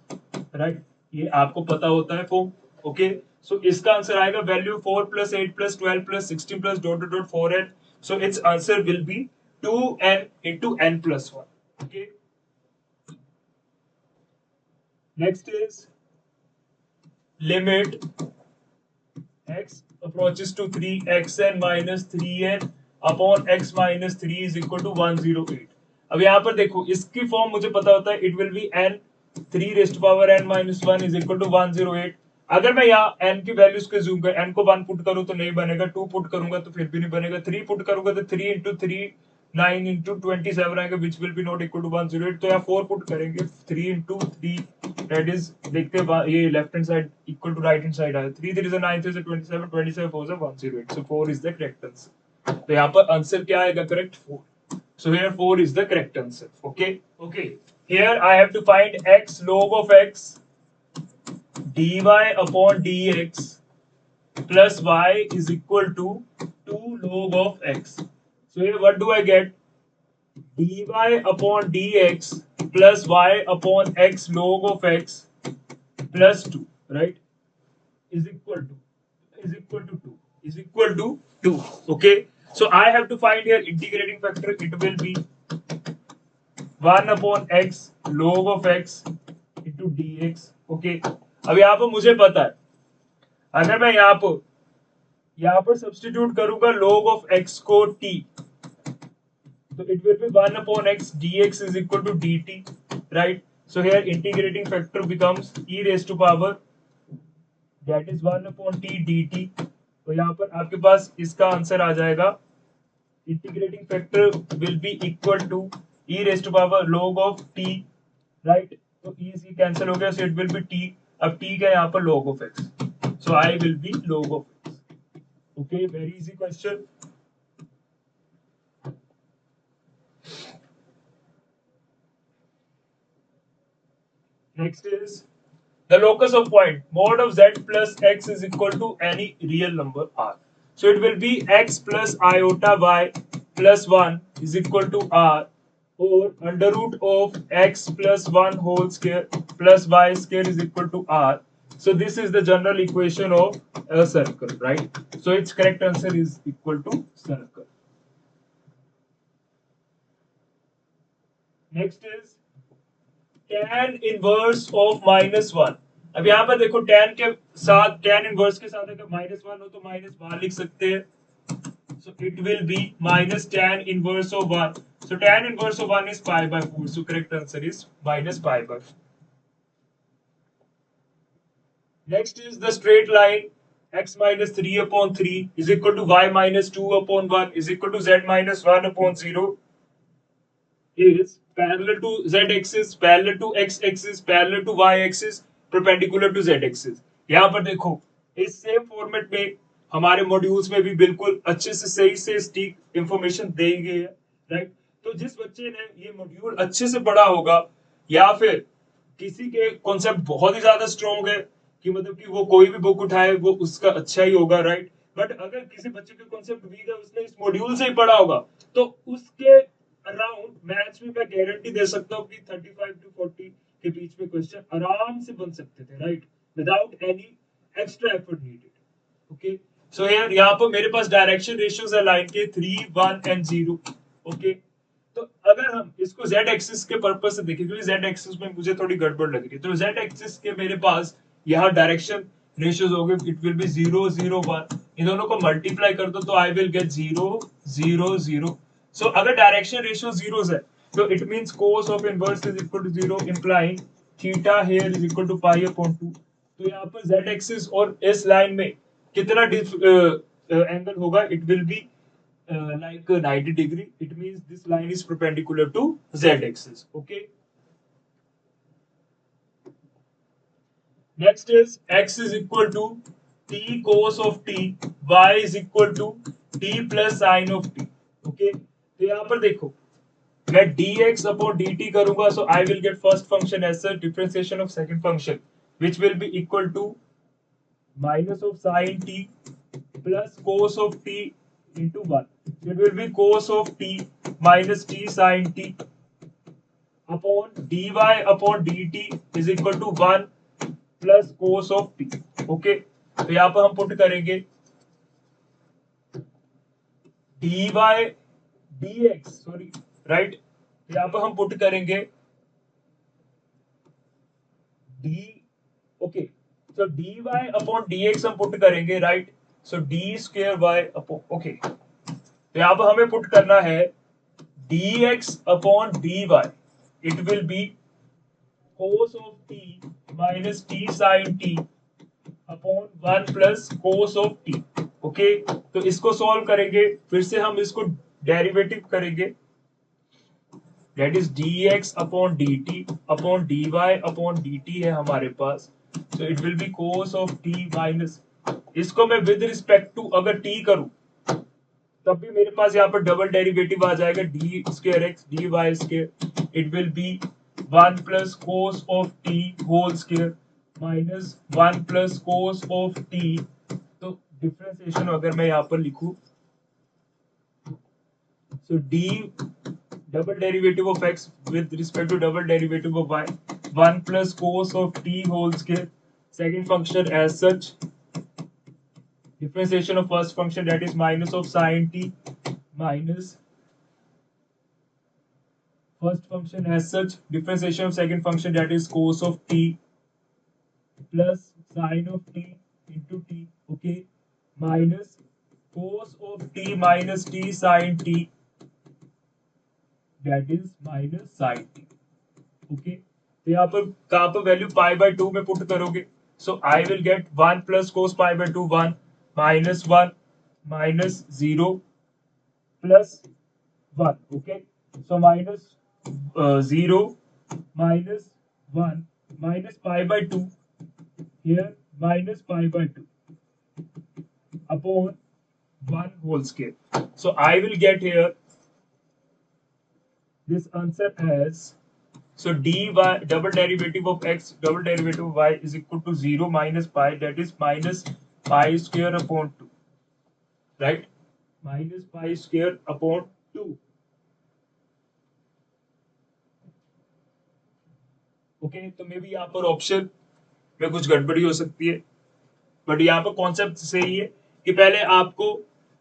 right? ये आपको पता होता है फॉर्म। ओके, सो इसका आंसर आएगा value 4 plus 8 plus 12 plus 16 plus dot dot 4n, so it's answer will B 2n into n plus 1। Okay, next is limit x approaches to 3 xn minus 3n upon x minus 3 is equal to 108। अब यहाँ पर देखो इसकी फॉर्म मुझे पता होता है, it will B n 3 rest power n minus 1 is equal to 108। अगर मैं यहाँ n की वैल्यूज को जूम कर n को 1 पुट करूँ तो नहीं बनेगा, 2 पुट करूंगा तो फिर भी नहीं बनेगा, 3 पुट करूंगा तो 3 इंटू 3 9 इंटू 27 आएगा, which will be not equal to 108। तो यहाँ 4 पुट करेंगे, 3 इंटू 3, दैट इज देखते हैं ये left hand side equal to right hand side आया, 3 3 9 3 27 27 4 108, so 4 is the correct answer. तो यहाँ पर आंसर क्या आएगा, correct 4। So here 4 is the correct answer. Okay. Okay. Here I have to find x log of x dy upon dx plus y is equal to 2 log of x. So here what do I get? dy upon dx plus y upon x log of x plus 2, right? Is equal to 2 is equal to 2. Okay. So I have to find here integrating factor. It will be 1 upon x log of x into dx. Okay. अब यहाँ पर मुझे पता है, अगर मैं यहाँ पर सब्स्टिट्यूट करूंगा log of x को t, तो it will be 1 upon x dx is equal to dt, right? So here integrating factor becomes e raised to power, that is 1 upon t dt. तो यहाँ पर आपके पास इसका आंसर आ जाएगा, integrating factor will be equal to e raise to power log of t, right? तो e से कैंसिल हो गया, so it will be t। अब t का यहाँ पर log of x, so I will be log of x। Okay, very easy question. Next is the locus of point mod of z plus x is equal to any real number r. So it will be x plus iota y plus 1 is equal to r, or under root of x plus 1 whole square plus y square is equal to r. So this is the general equation of a circle, right? So its correct answer is equal to circle. Next is tan inverse of -1. अब यहाँ पर देखो tan के साथ tan inverse के साथ अगर -1 हो तो -1 लिख सकते हैं. So it will be minus tan inverse of 1. So tan inverse of 1 is pi by 4. So correct answer is minus pi by 4. Next is the straight line x minus 3 upon 3 is equal to y minus 2 upon 1 is equal to z minus 1 upon 0 is parallel to z axis, parallel to x axis, parallel to y axis, perpendicular to z axis. यहाँ पर देखो इस सेम फॉर्मेट में हमारे मॉड्यूल्स में भी बिल्कुल अच्छे से सही से स्टिक इंफॉर्मेशन दी गई है, राइट? तो जिस बच्चे ने ये मॉड्यूल अच्छे से पढ़ा होगा या फिर किसी के कॉन्सेप्ट बहुत ही ज्यादा स्ट्रॉन्ग है कि मतलब कि वो कोई भी बुक उठाए वो उसका अच्छा ही होगा, राइट? बट अगर किसी बच्चे के कॉन्सेप्ट वीक है, उसने इस मॉड्यूल से ही पढ़ा होगा, तो उसके अराउंड मैथ्स में मैं गारंटी दे सकता हूँ कि 35 टू 40 के बीच में क्वेश्चन आराम से बन सकते थे, right? Without any extra effort needed. Okay, so यार यहाँ पर मेरे पास डायरेक्शन रेशियोज है लाइन के 3, 1 एंड 0. ओके, तो अगर हम इसको z एक्सिस के पर्पज से देखें, क्योंकि z एक्सिस में मुझे थोड़ी गड़बड़ लग रही है, तो z एक्सिस के मेरे पास यहाँ डायरेक्शन रेशियोज हो गए, इट विल बी 0, 0, 1. इन दोनों को मल्टीप्लाई कर दो तो आई विल गेट 0, 0, 0. सो अगर डायरेक्शन रेशियो जीरोस है तो it means cos of inverse is equal to 0, implying theta here is equal to pi upon 2. तो यहाँ पर z एक्सिस और इस लाइन में कितना एंगल होगा? It will B like 90 degree. It means this line is perpendicular to z axis. Okay, next is x is equal to t cos of t, y is equal to t plus sin of t. Okay, तो यहाँ पर देखो मैं dx upon dt करूंगा, so I will get first function as a differentiation of second function which will be equal to minus of sin t plus cos of t into 1. It will be cos of t minus t sin t upon dy upon dt is equal to 1 plus cos of t. Okay, तो यहाँ पर हम पुट करेंगे dy dx, सॉरी, राइट? यहाँ पर हम पुट करेंगे d. Okay, so dy upon dx हम पुट करेंगे, right? So d square y upon, okay, तो यहाँ पर हमें पुट करना है dx upon dy. It will be cos of t minus t sin t upon 1 plus cos of t. Okay, तो इसको सॉल्व करेंगे, फिर से हम इसको डेरिवेटिव करेंगे, that is dx upon dt upon dy upon dt है हमारे पास. So it will be cos of t minus, इसको मैं विद रिस्पेक्ट टू अगर t करूं तब भी मेरे पास यहाँ पर डबल डेरिवेटिव आ जाएगा, d square x d y square. It will be 1 plus cos of t whole square minus 1 plus cos of t. तो डिफरेंशिएशन अगर मैं यहाँ पर लिखूं, so d double derivative of x with respect to double derivative of y, 1 plus cos of t whole square, second function as such, differentiation of first function that is minus of sin t minus first function as such, differentiation of second function that is cos of t plus sin of t into t. Okay, minus cos of t minus t sin t that is minus sin t. Okay, तो यहाँ पर कहाँ पर वैल्यू पाई बाय 2 में पुट करोगे, so I will get 1 plus cos pi by 2 1 minus 1 minus 0 plus 1. Okay, so minus 0 minus 1 minus pi by 2 here minus pi by 2 upon 1 whole square. So I will get here this answer as, so dy double derivative of x double derivative of y is equal to 0 minus pi, that is minus pi square upon 2. Right, minus pi square upon 2। Okay, तो मे बी यहाँ पर ऑप्शन में कुछ गड़बड़ी हो सकती है, बट यहाँ पर कॉन्सेप्ट सही है कि पहले आपको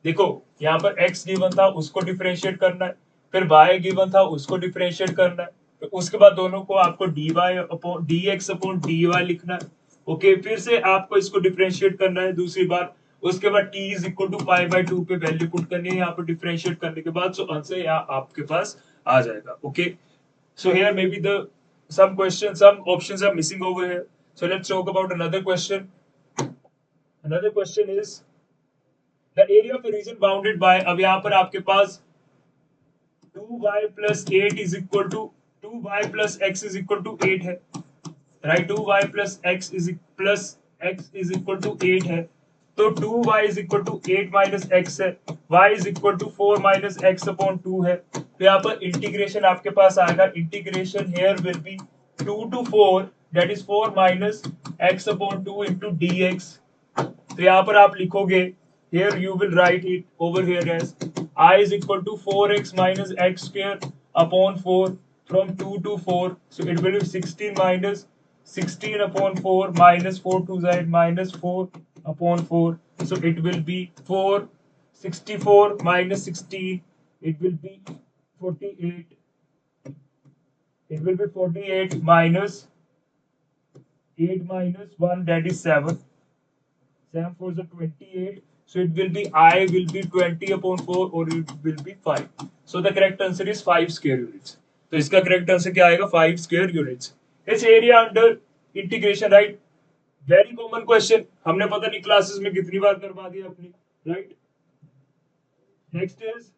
देखो, यहाँ पर x गिवन था उसको डिफरेंशिएट करना है, फिर y गिवन था उसको डिफरेंशिएट करना है, फिर उसके बाद दोनों को आपको dy upon dx upon dy लिखना है। ओके, फिर से आपको इसको डिफरेंशिएट करना है दूसरी बार, उसके बाद t is equal to pi by 2 पे वैल्यू पुट करनी है यहाँ पर डिफरेंशिएट करने के बाद, सो आंसर यहाँ आपके पास आ जाएगा। Okay, so here maybe the some questions, some options are missing over here, so let's talk about another question. Another question is the area of a region bounded by, अब यहाँ पर आपके पास 2y plus 8 is equal to 2y plus x is equal to 8 है, right? 2y plus x is equal to 8 है, तो 2y is equal to 8 minus x है, y is equal to 4 minus x upon 2 है। तो यहाँ पर इंटीग्रेशन आपके पास आएगा, integration here will be 2 to 4 that is 4 minus x upon 2 into dx। तो यहाँ पर आप लिखोगे, here you will write it over here as I is equal to 4x minus x square upon 4 from 2 to 4, so it will be 16 minus 16 upon 4 minus 4 to z minus 4 upon 4, so it will be 64 minus 16, it will be 48, it will be 48 minus 8 minus 1 that is 7, 7 4 is 28, so it will be I will be 20 upon 4 or it will be 5, so the correct answer is 5 square units। तो इसका करेक्ट आंसर क्या आएगा, 5 square units. It's area under integration, right, very common question, हमने पता नहीं क्लासेस में कितनी बार करवा दिया अपनी, right. Next is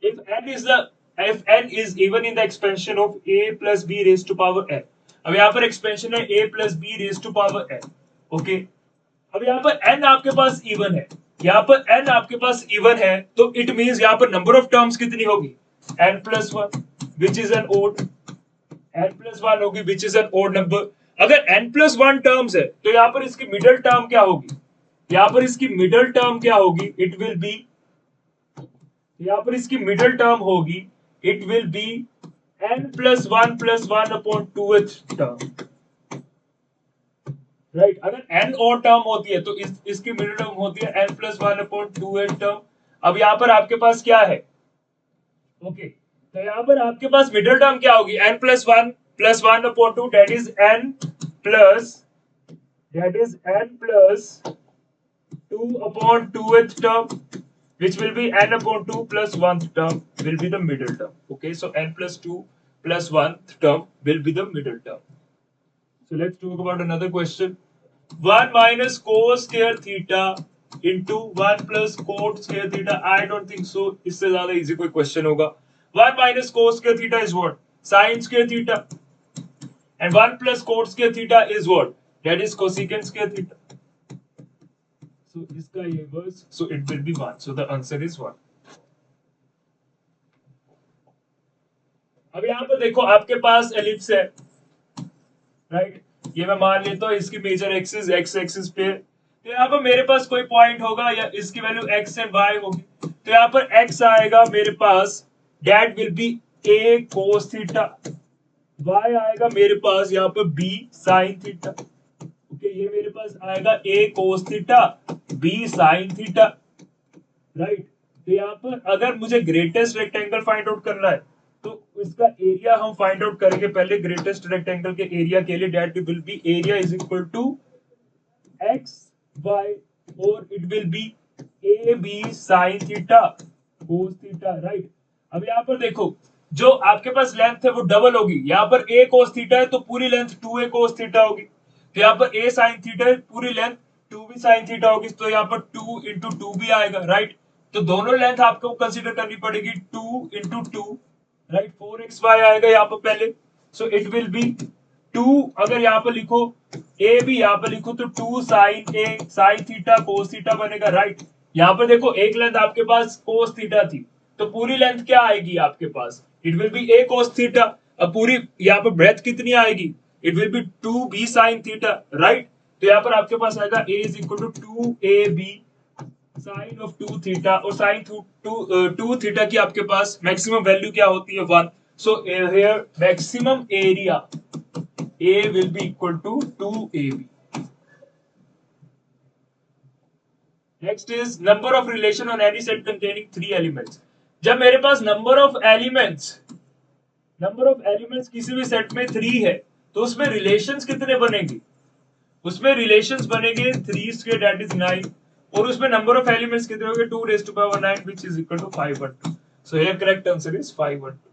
if n is even in the expansion of a plus b raised to power n। अब यहाँ पर एक्सपेंशन है a plus b raised to power n। Okay, अब यहाँ पर n आपके पास इवन है, यहाँ पर n आपके पास इवन है, तो इट मींस यहाँ पर नंबर ऑफ टर्म्स कितनी होगी, n plus 1 which is an odd, n plus 1 होगी which is an odd number। अगर n plus 1 टर्म्स है तो यहाँ पर इसकी मिडल टर्म क्या होगी, यहाँ पर इसकी मिडल टर्म क्या होगी, इट विल बी, यहाँ पर इसकी मिडल टर्म होगी, it will B n plus 1 upon 2th term, right. अगर n और टर्म होती है तो इसकी मिडल टर्म होती है n plus 1 upon 2th term. अब यहाँ पर आपके पास क्या है, ओके, तो यहाँ पर आपके पास मिडल टर्म क्या होगी, n plus 1 upon 2 that is n plus 2 upon 2th term, which will be n upon 2 plus 1th term will be the middle term। Okay, so n plus 2 plus 1th term will be the middle term। So let's talk about another question। 1 minus cos square theta into 1 plus cot square theta। I don't think so इससे ज्यादा easy कोई question होगा। 1 minus cos square theta is what, sin square theta, and 1 plus cot square theta is what, that is cosecant square theta। So इसका ये verse, so it will be 1, so the answer is 1। अब यहाँ पर देखो आपके पास एलिप्स है, राइट, ये मैं मान लेता हूँ इसकी मेजर एक्सिस x एक्सिस पे, तो यहाँ पर मेरे पास कोई पॉइंट होगा या इसकी वैल्यू x एंड y होगी, तो यहाँ पर x आएगा मेरे पास, that will be a cos theta, y आएगा मेरे पास यहाँ पर b sin थीटा। ओके, ये मेरे पास आएगा a cos theta b sin theta, right. तो यहाँ पर अगर मुझे ग्रेटेस्ट रेक्टेंगल फाइंड आउट करना है तो इसका एरिया हम फाइंड आउट करेंगे पहले, ग्रेटेस्ट रेक्टेंगल के एरिया के लिए, that will be area is equal to x y और it will be a b sin theta cos theta, right. अब यहाँ पर देखो जो आपके पास लेंथ है वो डबल होगी, यहाँ पर a cos थीटा है तो पूरी लेंथ 2a cos थीटा होगी, तो यहाँ पर a sin थीटा है पूरी लेंथ 2b sin थीटा होगी, तो यहाँ पर 2 into 2b आएगा, राइट। तो दोनों लेंथ आपको कंसीडर करनी पड़ेगी, 2 into 2, राइट, 4xy आएगा यहाँ पर पहले, सो इट विल बी 2, अगर यहाँ पर लिखो a भी यहाँ पर लिखो तो 2 sin a sin theta cos theta बनेगा, राइट। यहाँ पर देखो एक लेंथ आपके पास cos थीटा थी तो पूरी लेंथ क्या आएगी आपके पास, it will be a cos theta. अब पूरी यहाँ पर ब्रेथ कितनी आएगी, it will be 2b sin theta, right. तो यहाँ पर आपके पास आएगा a is equal to 2ab sine of 2 theta, और साइन 2 थीटा की आपके पास मैक्सिमम वैल्यू क्या होती है 1. So here maximum area A will be equal to 2AB. Next is number of relation on any set containing 3 elements. जब मेरे पास number of elements किसी भी सेट में 3 है, तो उसमें रिलेशंस कितने बनेंगे? उसमें रिलेशंस बनेंगे 3 स्क्वायर दैट इज 9, और उसमें नंबर ऑफ एलिमेंट्स कितने होंगे 2 raised to power 9 which is equal to 512. So here correct answer is 512.